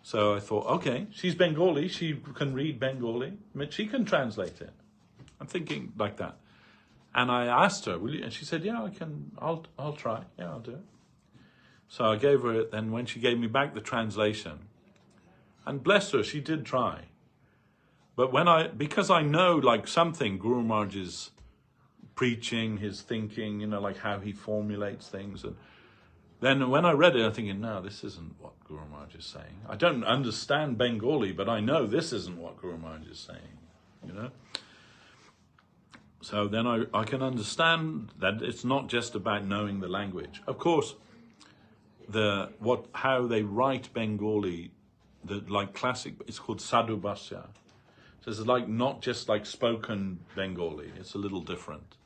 So I thought, okay, she's Bengali, she can read Bengali, she can translate it. I'm thinking like that. And I asked her, will you? And she said, yeah, I'll try. Yeah, I'll do it. So I gave her it, then when she gave me back the translation, and bless her, she did try. But because I know like something, Guru Maharaj's preaching, his thinking, like how he formulates things, and then when I read it, I'm thinking, no, this isn't what Guru Maharaj is saying. I don't understand Bengali, but I know this isn't what Guru Maharaj is saying, So then I can understand that it's not just about knowing the language. Of course, how they write Bengali, like classic, it's called Sadhu Bhasha. So it's like not just like spoken Bengali, it's a little different.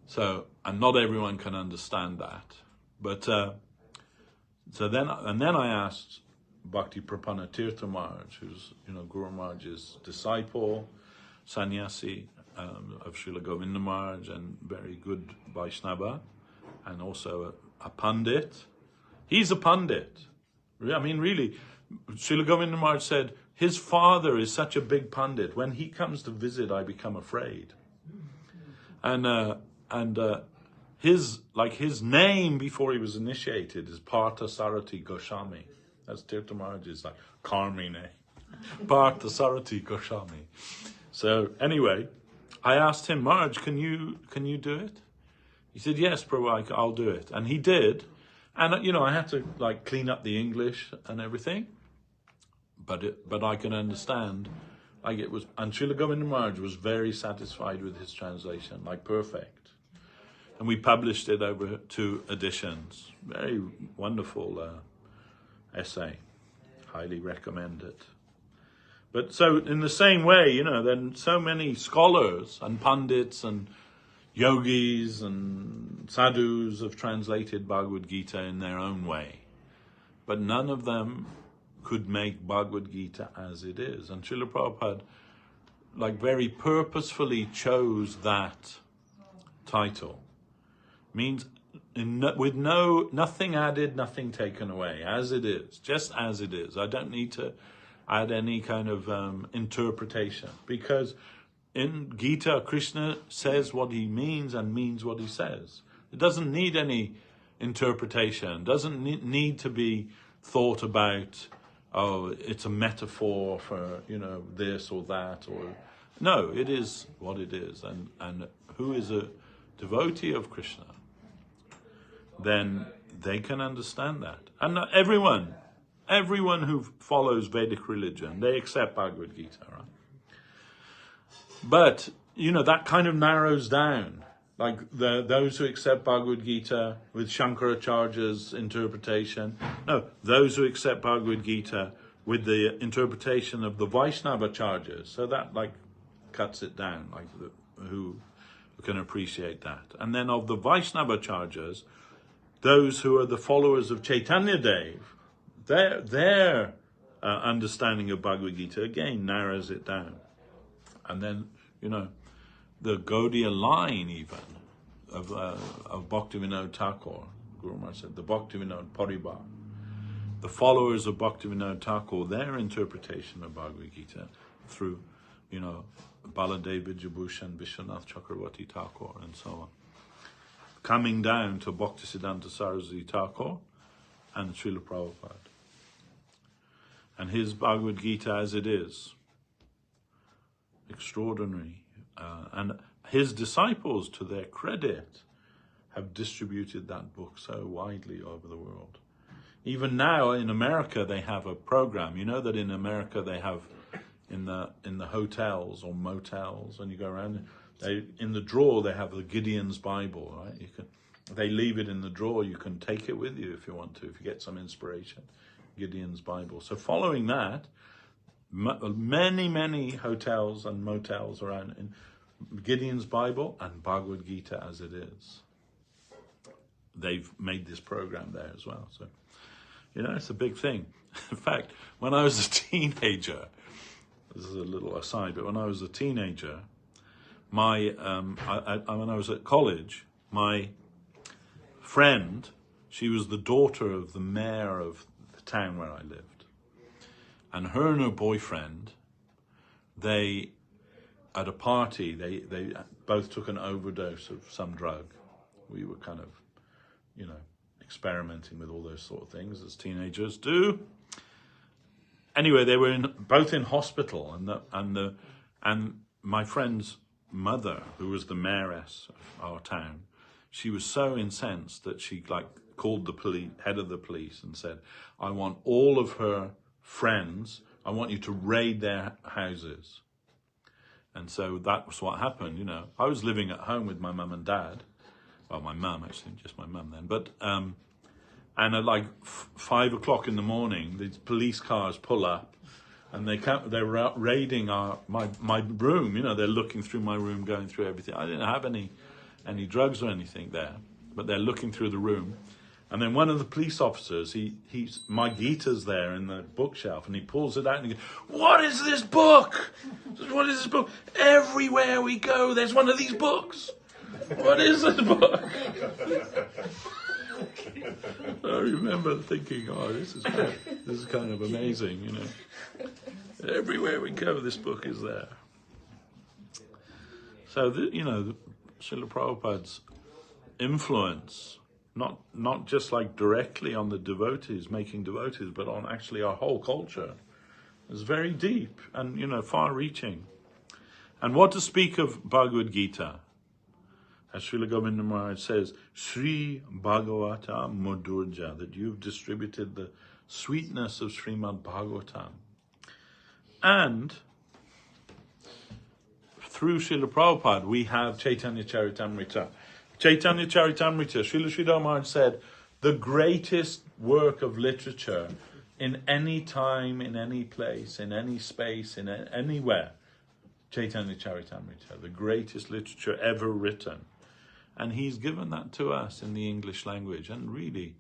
So, and not everyone can understand that. But then I asked Bhakti Prapanna Tirtha Maharaj, who's Guru Maharaj's disciple, sannyasi of Srila Govinda Maharaj, and very good Vaishnava, and also a pandit. He's a pandit. I mean, really, Srila Govinda Maharaj said his father is such a big pandit. When he comes to visit, I become afraid. And his name before he was initiated is Partha Sarati Goswami. That's Tirtha Maharaj's like karmi name. Partha Sarati Goswami. So anyway, I asked him, Maharaj, can you do it? He said, yes, Prabhu, I'll do it. And he did. And I had to like clean up the English and everything. But I can understand, like it was, and Srila Govinda Maharaj was very satisfied with his translation, like perfect. And we published it over 2 editions. Very wonderful essay. Highly recommend it. But so in the same way, then so many scholars and pundits and yogis and sadhus have translated Bhagavad Gita in their own way. But none of them could make Bhagavad Gita as it is. And Srila Prabhupada, like very purposefully chose that title. Means with nothing added, nothing taken away, as it is, just as it is. I don't need to add any kind of interpretation, because in Gita, Krishna says what he means and means what he says. It doesn't need any interpretation, doesn't need to be thought about, oh, it's a metaphor for, this or that, or no, it is what it is. And who is a devotee of Krishna, then they can understand that. And everyone who follows Vedic religion, they accept Bhagavad Gita, right? But, that kind of narrows down. Like those who accept Bhagavad Gita with Shankaracharya's interpretation. No, those who accept Bhagavad Gita with the interpretation of the Vaishnavacharyas. So that like cuts it down, like who can appreciate that. And then of the Vaishnavacharyas, those who are the followers of Chaitanya Dev, their understanding of Bhagavad Gita again narrows it down. And then, the Gaudiya line even of Bhaktivedanta Thakur, Guru Maharaj said, the Bhaktivedanta Paribar, the followers of Bhaktivedanta Thakur, their interpretation of Bhagavad Gita through, you know, Baladev Vijayabhushan, Vishwanath Chakravarti Thakur, and so on, coming down to Bhaktisiddhanta Saraswati Thakur and Srila Prabhupada. And his Bhagavad Gita as it is, extraordinary. And his disciples, to their credit, have distributed that book so widely over the world. Even now in America they have a program. You know that in America they have in the hotels or motels, and you go around, in the drawer they have the Gideon's Bible, right? They leave it in the drawer. You can take it with you if you want to, if you get some inspiration. Gideon's Bible. So following that, many hotels and motels around in Gideon's Bible and Bhagavad Gita as it is. They've made this program there as well. So, you know, it's a big thing. In fact, when I was a teenager, this is a little aside, but when I was a teenager, when I was at college, my friend, she was the daughter of the mayor of the town where I lived. And her boyfriend, they, at a party, they both took an overdose of some drug. We were kind of, you know, experimenting with all those sort of things as teenagers do. Anyway, they were both in hospital, and my friend's mother, who was the mayoress of our town, she was so incensed that she called the head of the police and said, "I want all of her friends, I want you to raid their houses." And so that was what happened. You know, I was living at home with my mum and dad. Well, my mum, actually, just my mum then. But and at 5 o'clock in the morning, these police cars pull up, and they're raiding my room. You know, they're looking through my room, going through everything. I didn't have any drugs or anything there, but they're looking through the room. And then one of the police officers, my Gita's there in the bookshelf, and he pulls it out and he goes, "What is this book? What is this book? Everywhere we go, there's one of these books. What is this book?" I remember thinking, "Oh, this is kind of amazing, you know. Everywhere we go, this book is there." So, Srila Prabhupada's influence, not just directly on the devotees, making devotees, but on actually our whole culture, is very deep and, far-reaching. And what to speak of Bhagavad Gita? As Srila Govinda Maharaj says, Sri Bhagavata Madhurja, that you've distributed the sweetness of Srimad Bhagavatam. And through Srila Prabhupada, we have Chaitanya Charitamrita. Chaitanya Charitamrita, Srila Sridhar Maharaj said, the greatest work of literature in any time, in any place, in any space, in anywhere. Chaitanya Charitamrita, the greatest literature ever written. And he's given that to us in the English language. And really,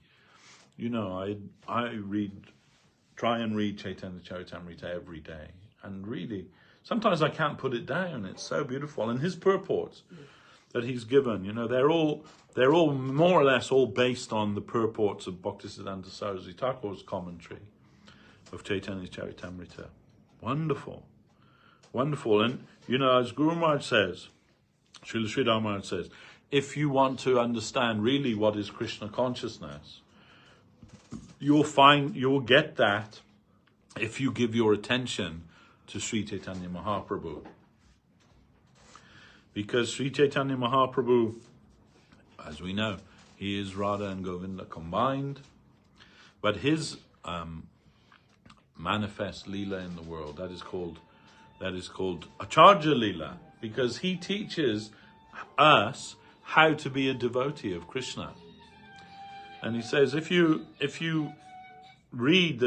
I try and read Chaitanya Charitamrita every day. And really, sometimes I can't put it down. It's so beautiful. And his purports that he's given, they're all more or less all based on the purports of Bhaktisiddhanta Saraswati Thakur's commentary of Chaitanya Charitamrita. Wonderful. Wonderful. And, as Guru Maharaj says, Srila Sridhar Maharaj says, if you want to understand really what is Krishna consciousness, you'll get that if you give your attention to Sri Chaitanya Mahaprabhu. Because Sri Chaitanya Mahaprabhu, as we know, he is Radha and Govinda combined, but his manifest Leela in the world, that is called Acharya Leela, because he teaches us how to be a devotee of Krishna. And he says, if you read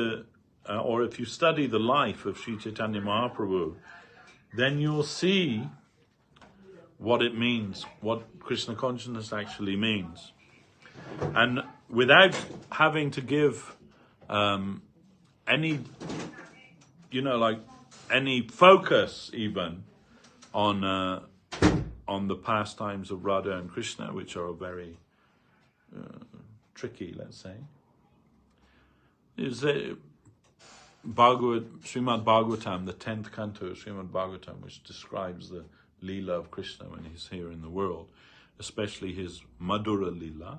or if you study the life of Sri Chaitanya Mahaprabhu, then you'll see what it means, what Krishna consciousness actually means. And without having to give any focus even on the pastimes of Radha and Krishna, which are very tricky, let's say, is that Srimad Bhagavatam, the 10th canto of Srimad Bhagavatam, which describes the Leela of Krishna when he's here in the world, especially his Madhura Leela,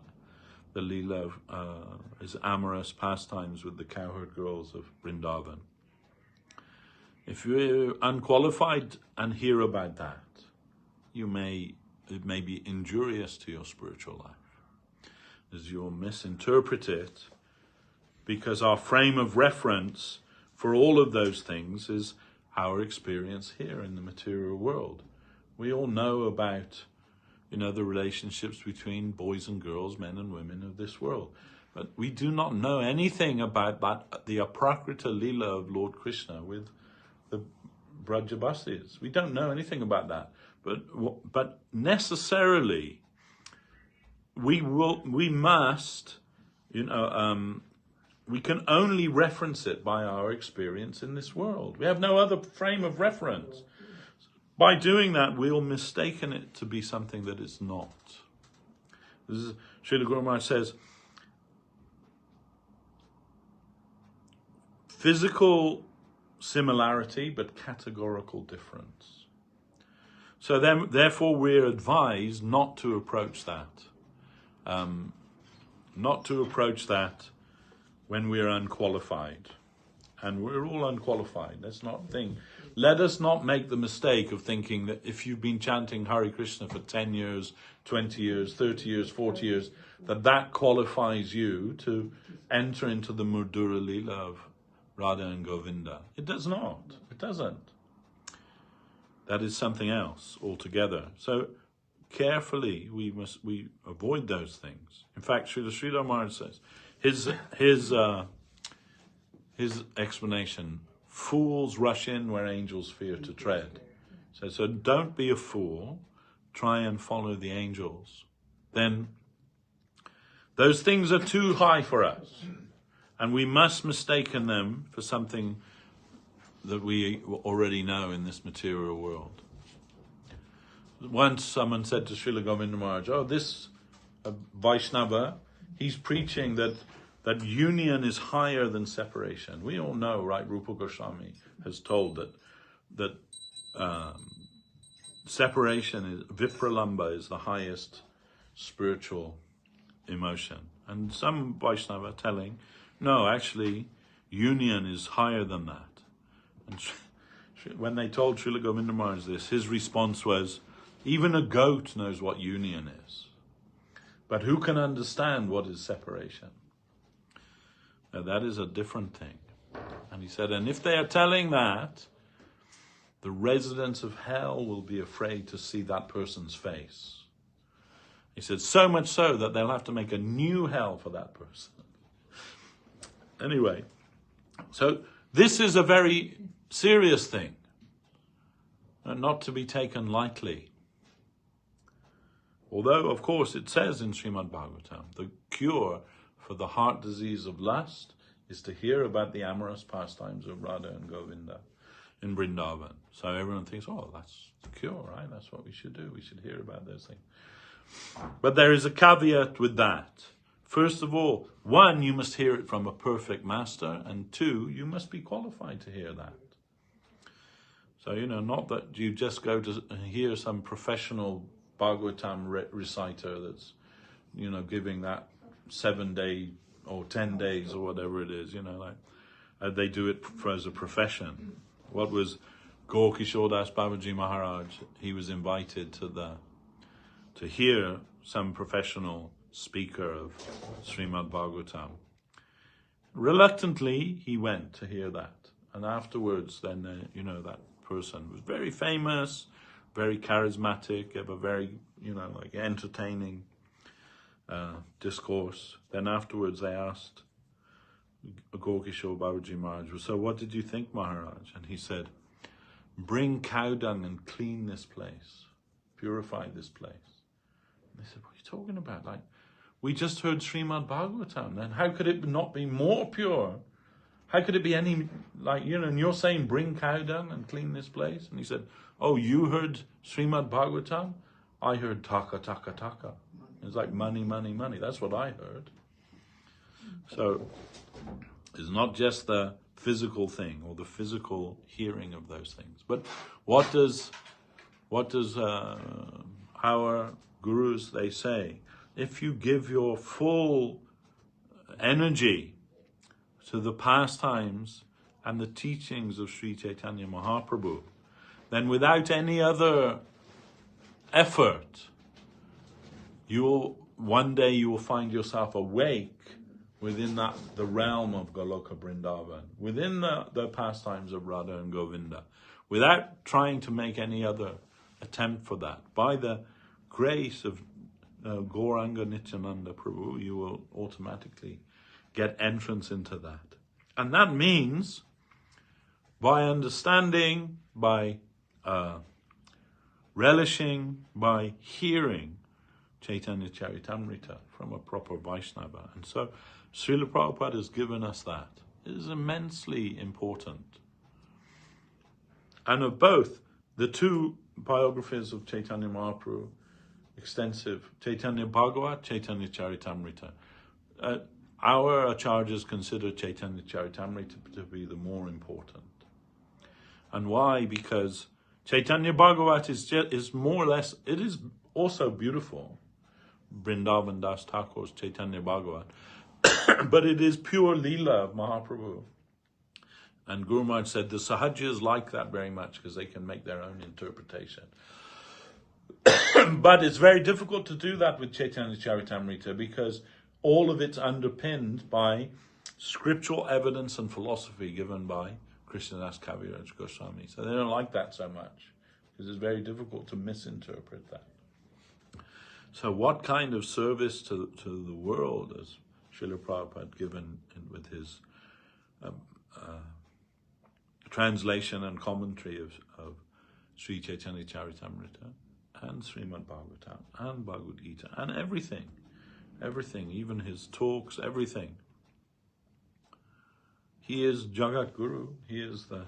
the Leela of his amorous pastimes with the cowherd girls of Vrindavan. If you're unqualified and hear about that, it may be injurious to your spiritual life, as you'll misinterpret it, because our frame of reference for all of those things is our experience here in the material world. We all know about, the relationships between boys and girls, men and women of this world. But we do not know anything about that, the Aprakrita Leela of Lord Krishna with the Brajabasis. We don't know anything about that. But necessarily, we must, we can only reference it by our experience in this world. We have no other frame of reference. By doing that, we'll mistaken it to be something that it's not. Srila Guru Maharaj says, physical similarity, but categorical difference. So therefore, we're advised not to approach that. Not to approach that when we're unqualified. And we're all unqualified. Let's not think. Let us not make the mistake of thinking that if you've been chanting Hare Krishna for 10 years, 20 years, 30 years, 40 years, that qualifies you to enter into the Madhura Leela of Radha and Govinda. It does not. It doesn't. That is something else altogether. So carefully we avoid those things. In fact, Srila Maharaj says, his explanation, fools rush in where angels fear to tread. So don't be a fool, try and follow the angels. Then those things are too high for us, and we must mistaken them for something that we already know in this material world. Once someone said to Srila Govinda Maharaj, this Vaishnava, he's preaching that union is higher than separation. We all know, right? Rupa Goswami has told that separation Vipralamba is the highest spiritual emotion. And some Vaishnava are telling, no, actually, union is higher than that. And when they told Srila Govinda Maharaj this, his response was, even a goat knows what union is. But who can understand what is separation? Now, that is a different thing. And he said, and if they are telling that, the residents of hell will be afraid to see that person's face. He said, so much so that they'll have to make a new hell for that person. Anyway, so this is a very serious thing, not to be taken lightly. Although, of course, it says in Srimad Bhagavatam, the cure for the heart disease of lust is to hear about the amorous pastimes of Radha and Govinda in Vrindavan. So everyone thinks, that's the cure, right? That's what we should do. We should hear about those things. But there is a caveat with that. First of all, one, you must hear it from a perfect master, and two, you must be qualified to hear that. So, not that you just go to hear some professional Bhagavatam reciter that's, giving that 7-day or 10 days or whatever it is, they do it as a profession. What was Gaur Kishore Das Babaji Maharaj? He was invited to hear some professional speaker of Srimad Bhagavatam. Reluctantly, he went to hear that. And afterwards, then, that person was very famous, very charismatic, gave a very, entertaining discourse. Then afterwards, they asked Gaur Kishore Babaji Maharaj, so what did you think, Maharaj? And he said, bring cow dung and clean this place, purify this place. And they said, what are you talking about? We just heard Srimad Bhagavatam, and how could it not be more pure? How could it be any, and you're saying bring cow dung and clean this place? And he said, you heard Srimad Bhagavatam? I heard taka, taka, taka. It's like money, money, money. That's what I heard. So it's not just the physical thing or the physical hearing of those things. But what does our gurus, they say, if you give your full energy to the pastimes and the teachings of Sri Chaitanya Mahaprabhu, then without any other effort, one day you will find yourself awake within the realm of Goloka Vrindavan, within the pastimes of Radha and Govinda, without trying to make any other attempt for that. By the grace of Gauranga Nityananda Prabhu, you will automatically get entrance into that. And that means by understanding, by relishing, by hearing Chaitanya Charitamrita from a proper Vaishnava. And so Srila Prabhupada has given us that. It is immensely important. And of both, the two biographies of Chaitanya Mahaprabhu, extensive, Chaitanya Bhagavat, Chaitanya Charitamrita. Our acharyas consider Chaitanya Charitamrita to be the more important. And why? Because Chaitanya Bhagavat is more or less, it is also beautiful, Vrindavan Das Thakur's Chaitanya Bhagavat, but it is pure Leela of Mahaprabhu. And Guru Maharaj said the Sahajas like that very much because they can make their own interpretation. But it's very difficult to do that with Chaitanya Charitamrita because all of it's underpinned by scriptural evidence and philosophy given by Krishnadas Kaviraj Goswami. So they don't like that so much because it's very difficult to misinterpret that. So what kind of service to the world has Srila Prabhupada given with his translation and commentary of Sri Chaitanya Charitamrita and Srimad Bhagavatam and Bhagavad Gita and everything, even his talks, everything. He is Jagat Guru. He is the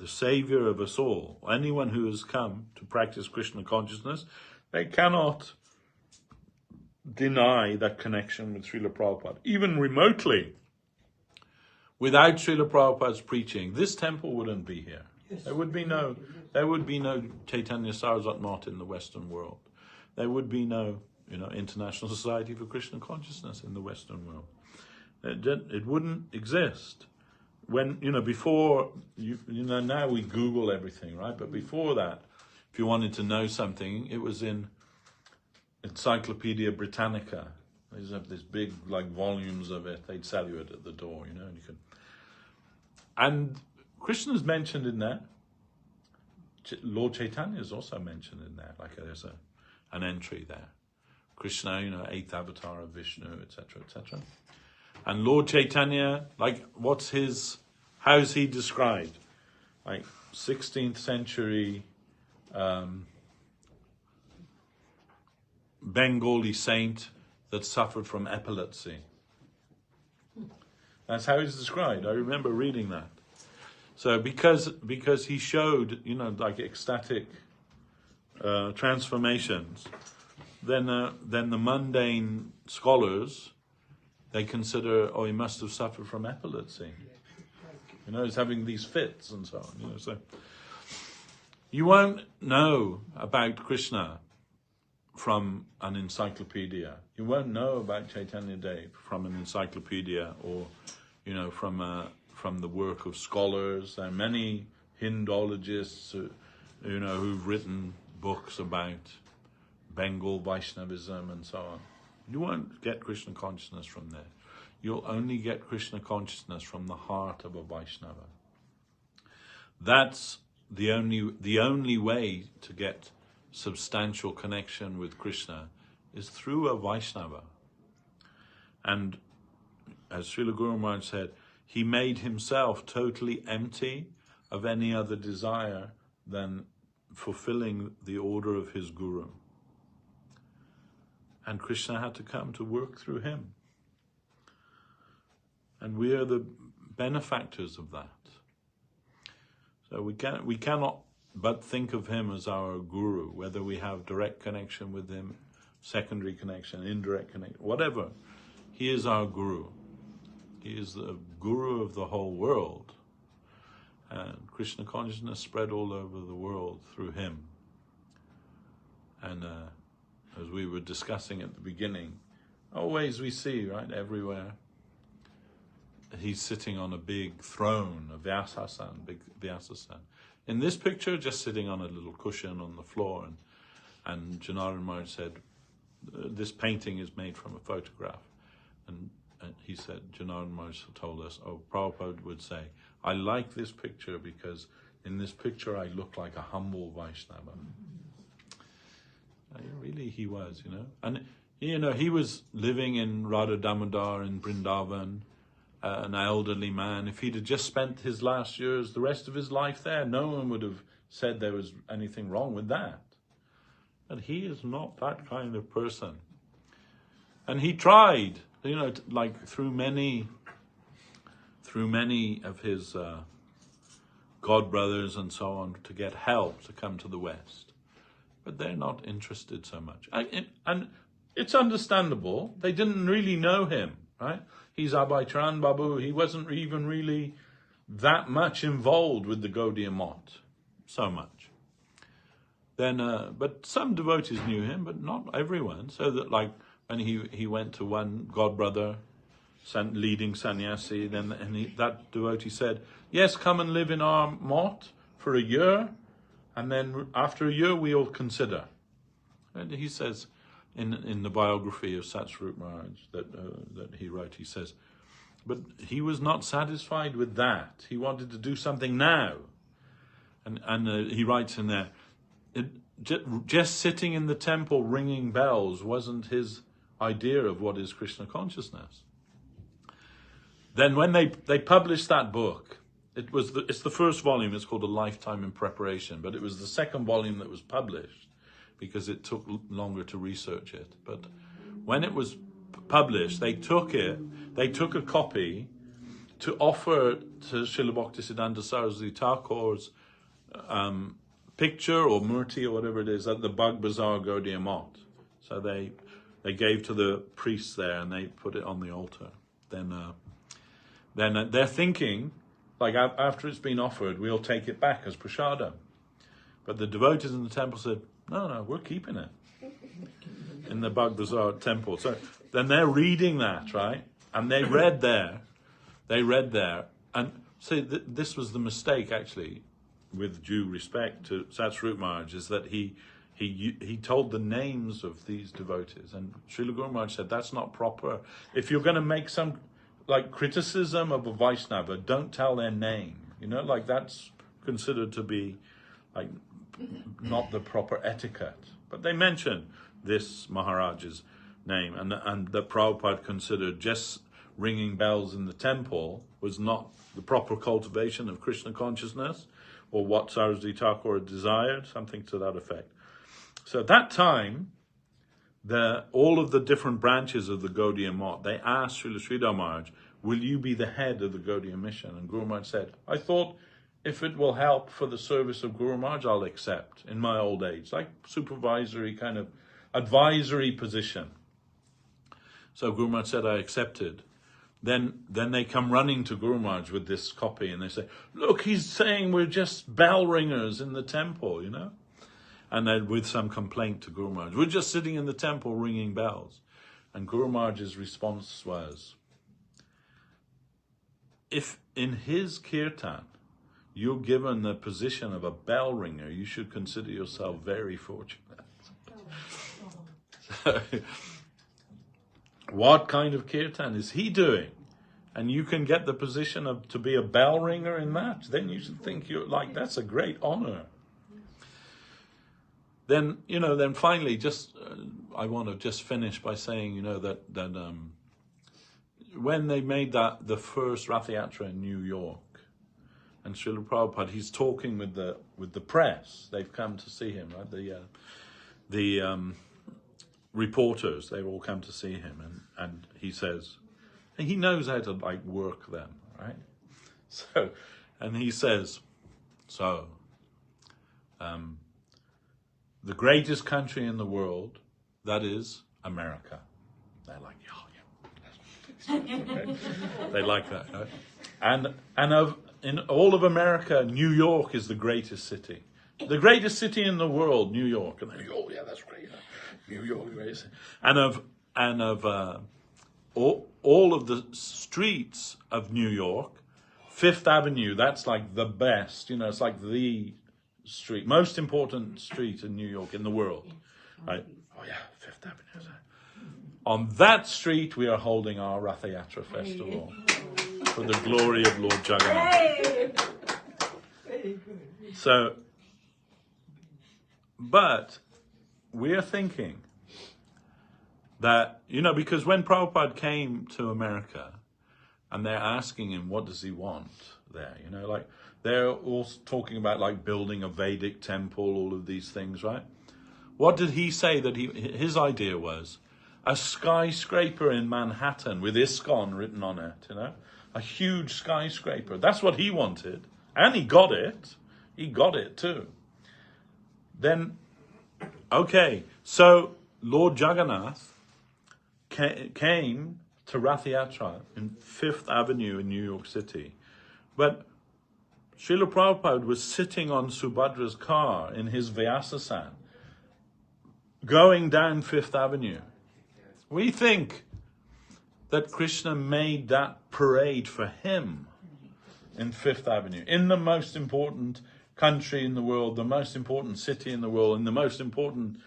savior of us all. Anyone who has come to practice Krishna consciousness, they cannot deny that connection with Srila Prabhupada, even remotely. Without Srila Prabhupada's preaching, this temple wouldn't be here. Yes. There would be no Chaitanya Saraswat Mott in the Western world. There would be no, International Society for Krishna Consciousness in the Western world. It wouldn't exist. When, before, now we Google everything, right? But before that, if you wanted to know something, it was in Encyclopedia Britannica. They just have this big, volumes of it. They'd sell you it at the door, and you could. And Krishna's mentioned in there. Lord Chaitanya is also mentioned in there. There's an entry there. Krishna, 8th avatar of Vishnu, etc., etc. And Lord Chaitanya, how's he described? 16th century Bengali saint that suffered from epilepsy. That's how he's described. I remember reading that. So because he showed, ecstatic transformations, then the mundane scholars, they consider, he must have suffered from epilepsy. He's having these fits and so on. So you won't know about Krishna from an encyclopedia. You won't know about Chaitanya Dev from an encyclopedia or, from the work of scholars. There are many Hindologists, who've written books about Bengal Vaishnavism and so on. You won't get Krishna consciousness from there. You'll only get Krishna consciousness from the heart of a Vaishnava. That's the only way to get substantial connection with Krishna is through a Vaishnava. And as Srila Guru Maharaj said, he made himself totally empty of any other desire than fulfilling the order of his Guru. And Krishna had to come to work through him. And we are the benefactors of that. So we cannot but think of him as our Guru, whether we have direct connection with him, secondary connection, indirect connection, whatever. He is our Guru. He is the guru of the whole world. And Krishna consciousness spread all over the world through him. And as we were discussing at the beginning, always we see, right, everywhere, he's sitting on a big throne, a Vyasasan, big Vyasasan. In this picture, just sitting on a little cushion on the floor. And Janardhan Maharaj said, this painting is made from a photograph. And he said, Janardhan Maharaj told us, Prabhupada would say, I like this picture because in this picture I look like a humble Vaishnava. Really, he was, And, he was living in Radha Damodar in Vrindavan, an elderly man. If he'd have just spent his last years, the rest of his life there, no one would have said there was anything wrong with that. But he is not that kind of person. And he tried, like through many of his god brothers and so on, to get help to come to the West. But they're not interested so much. And it's understandable. They didn't really know him, right? He's Abhay Charan Babu. He wasn't even really that much involved with the Gaudiya Math, so much. Then, but some devotees knew him, but not everyone. So that, like, when he went to one god brother, leading sannyasi, that devotee said, yes, come and live in our mott for a year, and then after a year we'll consider. And he says, in the biography of Satsvarup Maharaj that he wrote, he says, but he was not satisfied with that. He wanted to do something now. And he writes in there, just sitting in the temple ringing bells wasn't his idea of what is Krishna consciousness. Then when they published that book, it's the first volume, it's called A Lifetime in Preparation, but it was the second volume that was published because it took longer to research it. But when it was published, they took a copy to offer to Srila Bhaktisiddhanta Saraswati Thakur's picture or murti or whatever it is at the Bag Bazaar Gaudiya Math. So they gave to the priests there and they put it on the altar. Then they're thinking, like after it's been offered, we'll take it back as prasadam. But the devotees in the temple said, no, we're keeping it in the Bag Bazaar temple. So then they're reading that, right? And they read there, and see, this was the mistake actually, with due respect to Satsvarup Maharaj, is that he told the names of these devotees, and Srila Guru Maharaj said that's not proper. If you're going to make some like criticism of a Vaishnava, don't tell their name. Like that's considered to be like not the proper etiquette. But they mentioned this Maharaj's name, and that Prabhupada considered just ringing bells in the temple was not the proper cultivation of Krishna consciousness, or what Saraswati Thakur desired, something to that effect. So at that time, all of the different branches of the Gaudiya Math, they asked Srila Sridhar Maharaj, will you be the head of the Gaudiya mission? And Guru Maharaj said, I thought if it will help for the service of Guru Maharaj, I'll accept in my old age, like supervisory kind of advisory position. So Guru Maharaj said, I accepted. Then they come running to Guru Maharaj with this copy and they say, look, he's saying we're just bell ringers in the temple, And then with some complaint to Guru Maharaj, we're just sitting in the temple ringing bells. And Guru Maharaj's response was, if in his kirtan you're given the position of a bell ringer, you should consider yourself very fortunate. So, what kind of kirtan is he doing? And you can get the position to be a bell ringer in that, then you should think that's a great honor. Then, then finally, I want to just finish by saying, that when they made the first Rath Yatra in New York, and Srila Prabhupada, he's talking with the press. They've come to see him, right? The reporters, they've all come to see him, and he says, and he knows how to work them, right? So, and he says, the greatest country in the world, that is America. They're like, yeah. Okay? They like that, right? And in all of America, New York is the greatest city. The greatest city in the world, New York. And they go, oh yeah, that's great. New York, great city. And of all of the streets of New York, Fifth Avenue, that's like the best. It's like the street, most important street in New York, in the world. Right? Oh yeah, Fifth Avenue. On that street, we are holding our Ratha Yatra festival for the glory of Lord Jagannath. So, but we are thinking that, because when Prabhupada came to America and they're asking him, what does he want there? Like they're all talking about like building a Vedic temple, all of these things, right? What did he say that his idea was? A skyscraper in Manhattan with ISKCON written on it, a huge skyscraper. That's what he wanted. And he got it. He got it too. Then, okay, so Lord Jagannath came to Ratha Yatra in Fifth Avenue in New York City. But Srila Prabhupada was sitting on Subhadra's car in his Vyasasan, going down Fifth Avenue. We think that Krishna made that parade for him in Fifth Avenue, in the most important country in the world, the most important city in the world, in the most important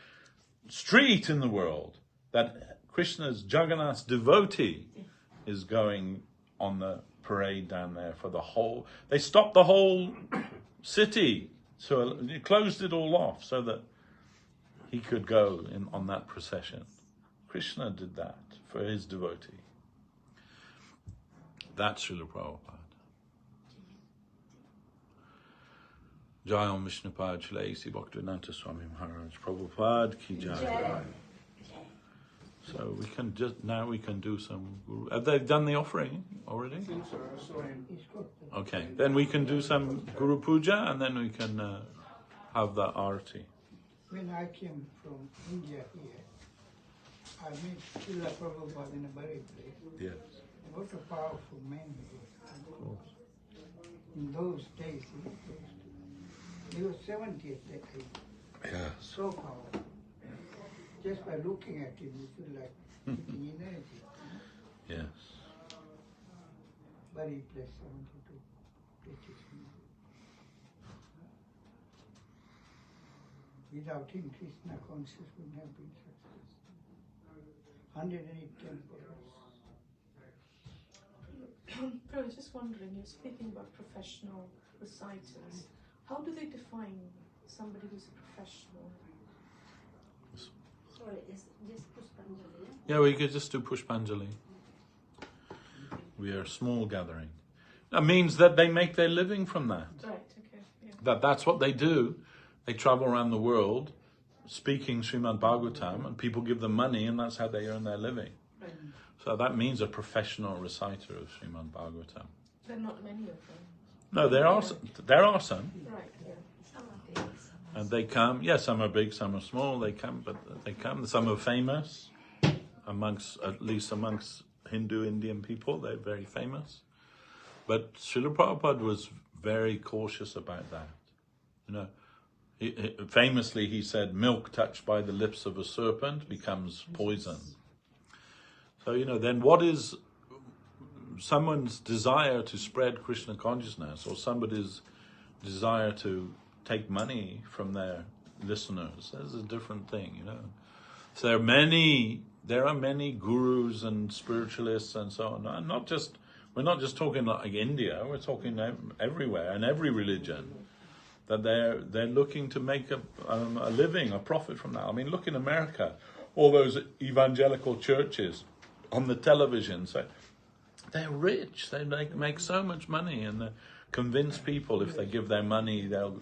street in the world, that Krishna's Jagannath's devotee is going on the parade down there for the whole. They stopped the whole city, so it closed it all off so that he could go on that procession. Krishna did that for his devotee. That's Srila Prabhupada. Jai Om Vishnupad Srila A.C. Bhaktivedanta Swami Maharaj Prabhupada Ki Jai. So we can do some. Have they done the offering already? Okay, then we can do some Guru Puja and then we can have the Arati. When I came from India here, I met Srila Prabhupada in a burial place. Yes. What a powerful man he was. In those days, he was 70 at that time. Yes. So powerful. Just by looking at him, you feel like taking energy. Yes. Burial place, 72 places. Without him, Krishna consciousness would have been successful. 108 temples. I was just wondering, you're speaking about professional reciters. How do they define somebody who's a professional? Sorry, is just Pushpanjali? Yeah, we could just do Pushpanjali. We are a small gathering. That means that they make their living from that. Right, okay. Yeah. That's what they do. They travel around the world speaking Srimad Bhagavatam and people give them money and that's how they earn their living. Right. So that means a professional reciter of Srimad Bhagavatam. There are not many of them. No, there are some. Right, yeah. Some are big. And they come, some are big, some are small, they come. Some are famous, at least amongst Hindu Indian people, they're very famous. But Srila Prabhupada was very cautious about that. Famously he said, milk touched by the lips of a serpent becomes poison. So, then what is someone's desire to spread Krishna consciousness or somebody's desire to take money from their listeners? That's a different thing, So there are many gurus and spiritualists and so on. And we're not just talking like India, we're talking everywhere and every religion. That they're looking to make a living, a profit from that. I mean, look in America, all those evangelical churches on the television. So they're rich. They make so much money, and they convince people if they give their money, they'll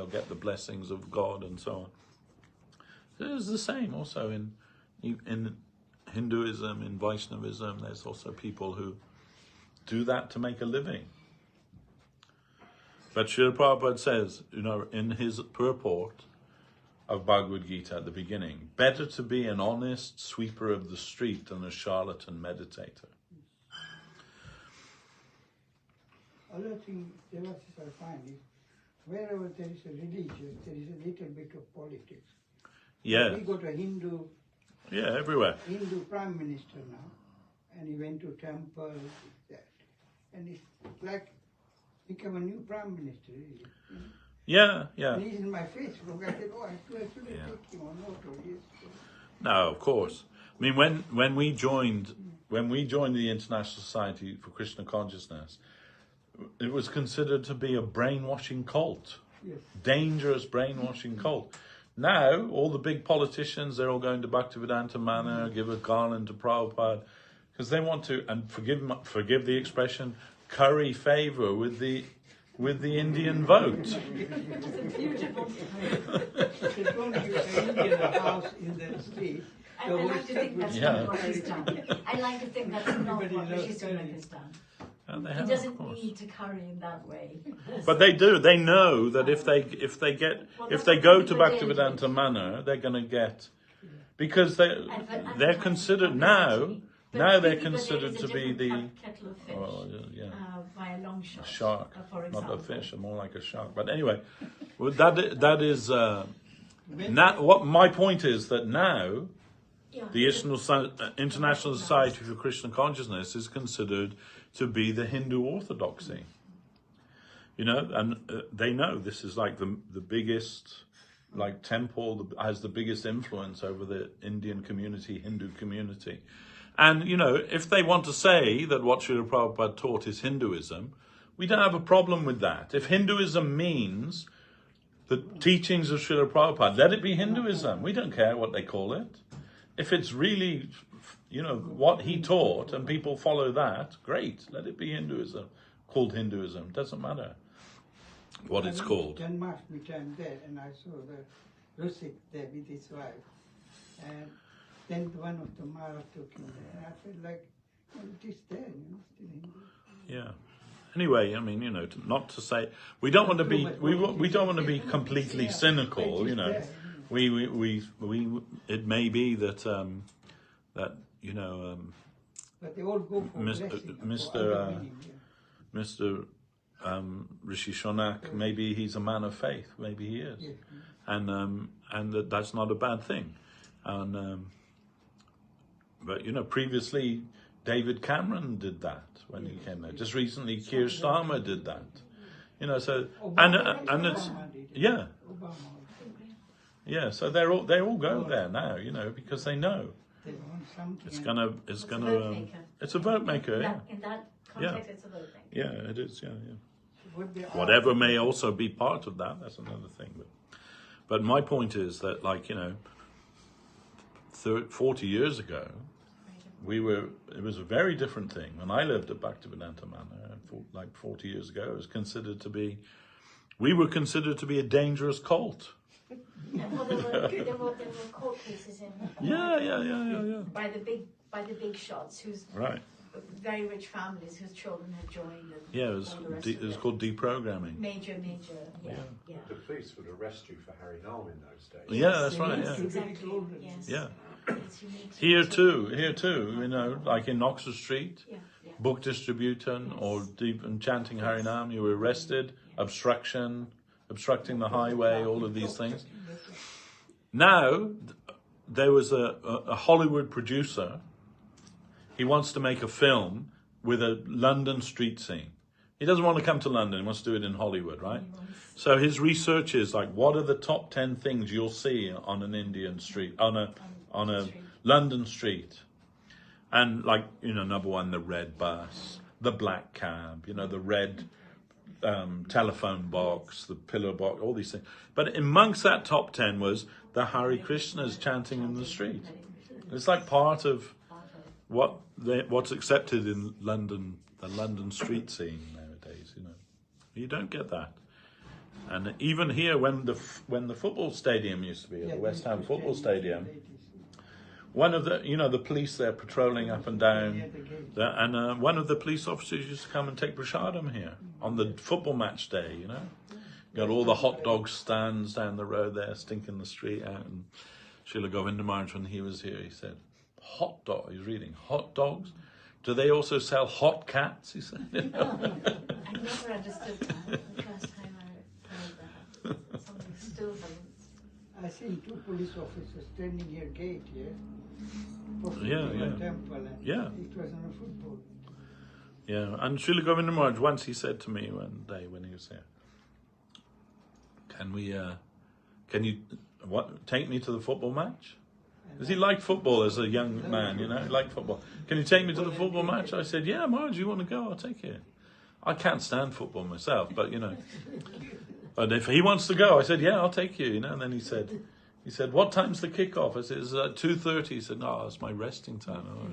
get the blessings of God and so on. It's the same also in Hinduism, in Vaishnavism. There's also people who do that to make a living. But Srila Prabhupada says, in his purport of Bhagavad Gita at the beginning, better to be an honest sweeper of the street than a charlatan meditator. other thing Devashis I find is wherever there is a religion, there is a little bit of politics. Yeah, We got a Hindu yeah, everywhere. Prime Minister now, and he went to temple, that. And it's like become a new Prime Minister, really. You know? Yeah, yeah. And he's in my Facebook. I said, oh, I should Yeah. take him on notice. Yes. No, of course. I mean, when we joined the International Society for Krishna Consciousness, it was considered to be a brainwashing cult, Yes. dangerous brainwashing cult. Now, all the big politicians, they're all going to Bhaktivedanta Manor, give a garland to Prabhupada, because they want to, and forgive the expression, curry favour with the Indian vote. There's going to be an Indian house in the street. I like to think that's Yeah. not what he's done. I like to think that's not Everybody what loves Rishi curry. Sunak has done. And they He have, of doesn't course. need to curry in that way. But they do. They know that if they go to Bhaktivedanta Manor, they're going to get, because they're considered now. Now they're considered to be the kettle of fish, yeah, by a long shot. shark, for not example. a fish, more like a shark. But anyway, well, that is. Now, what my point is that now Yeah. the International Society for Krishna Consciousness is considered to be the Hindu orthodoxy. You know, and they know this is like the biggest, like temple has the biggest influence over the Indian community, Hindu community. And, you know, if they want to say that what Srila Prabhupada taught is Hinduism, we don't have a problem with that. If Hinduism means the teachings of Srila Prabhupada, let it be Hinduism. We don't care what they call it. If it's really, you know, what he taught and people follow that, great. Let it be Hinduism, called Hinduism. Doesn't matter what it's called. Janmashtami time there, and I saw the Rusik there with his wife. And then one of the Maharaj took him there. And I felt like, well, it is there, you know, still Hindu. Yeah. Anyway, I mean, you know, not to say we don't want to be we don't want to be completely cynical. You know, we it may be that that you know But they all go for Mr. Rishi Sunak, maybe he's a man of faith. Maybe he is, and that's not a bad thing. And but you know, previously David Cameron did that when he came there. Just recently, Keir Starmer did that. You know, so and it's yeah. Yeah, so they all go there now, you know, because they know it's gonna it's a vote maker. Yeah. In that context, it's a vote maker. Yeah, it is. Yeah. Whatever may also be part of that. That's another thing. But my point is that, like, you know, 40 years ago, it was a very different thing. When I lived at Bhaktivedanta Manor, like 40 years ago, it was considered to be, we were considered to be a dangerous cult. Well, there were court cases in Yeah. by the big shots whose Right. very rich families whose children had joined. And Yeah, it was called deprogramming. Major, yeah. The police would arrest you for Harry Nam in those days. Yeah, that's right. Yes, Yeah. exactly. Yes. Yeah. It's unique. Here too, you know, like in Oxford Street, Yeah. book distributing or deep and chanting Harinam, you were arrested, obstructing the highway, all of these things. Now, there was a Hollywood producer. He wants to make a film with a London street scene. He doesn't want to come to London, he wants to do it in Hollywood, right? So his research is like, what are the top 10 things you'll see on an Indian street, on a London street? And like, you know, number one, the red bus, the black cab, you know, the red telephone box, the pillar box, all these things. But amongst that top 10 was the Hare Krishnas chanting in the street. It's like part of what's accepted in London, the London street scene nowadays. You know, you don't get that. And even here, when the football stadium used to be, the West Ham football stadium, one of the police there patrolling up and down, and one of the police officers used to come and take prasadam here on the football match day. You know, got all the hot dog stands down the road there, stinking the street out. And Srila Govinda Maharaj, when he was here, he said, "Hot dog." He's reading hot dogs. Do they also sell hot cats? He said. I never understood that the first time I heard that. Something still doesn't. I seen 2 police officers standing here gate, yeah? Yeah. Temple, and Yeah. it was on a football. Yeah, and Srila Govinda Maharaj, once he said to me one day when he was here, can you take me to the football match? Because he liked football as a young man, you know, he liked football. Can you take me to the football match? I said, yeah, Maharaj, you want to go? I'll take you. I can't stand football myself, but, you know. But if he wants to go, I said, yeah, I'll take you, you know. And then he said, what time's the kickoff? I said, it's 2:30. He said, no, it's my resting time. Oh,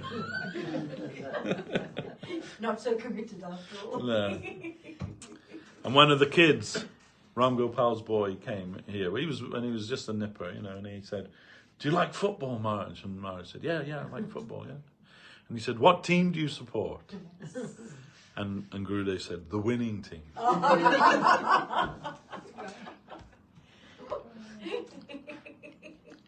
Not so committed after all. no. And one of the kids, Ram Gopal's boy, came here. He was just a nipper, you know, and he said, do you like football, Maharaj? And Maharaj said, yeah, I like football, yeah. And he said, what team do you support? And Gurudev said, the winning team.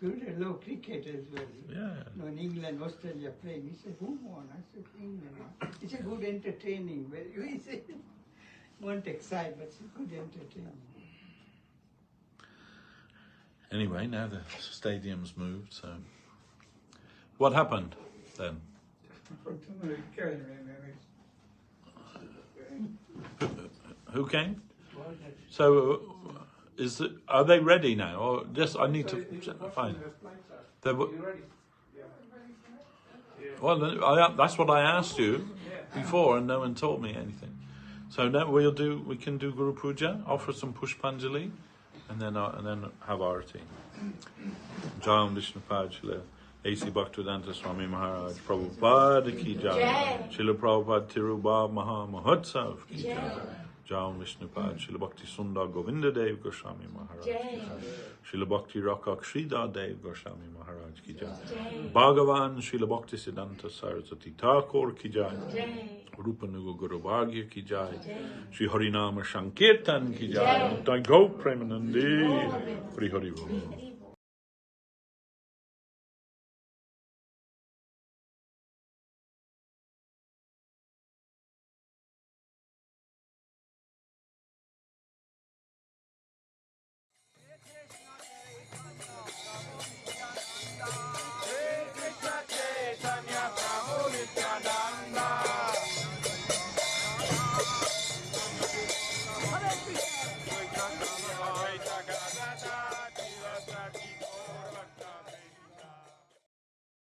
Good, low cricket as well. Yeah. No, in England, Australia playing. He said, who won? I said, England. It's a good entertaining. He said, won't excite, but it's good entertaining. Anyway, now the stadium's moved, so. What happened then? Who came? So, are they ready now? Or just, I need to find. Well, that's what I asked you before, and no one told me anything. So now we can do Guru Puja, offer some Pushpanjali, and then have Arati. Jai Vishnupad Srila A.C. Bhaktivedanta Swami Maharaj Prabhupada ki jai. Srila Prabhupada Tirubhav Maha Mahotsav ki jai. Jai Vishnupad Srila Bhakti Sundar Govinda Dev Goswami Maharaj ki jai. Srila Bhakti Rakak Sridhar Dev Goswami Maharaj ki jai. Bhagavan Srila Bhakti Siddhanta Saraswati Thakur ki jai. Rupanuga Guru Bhagya ki jai. Shri Harinama Sankirtan ki jai. Jai Go Premanandi. Hari Hari Bol.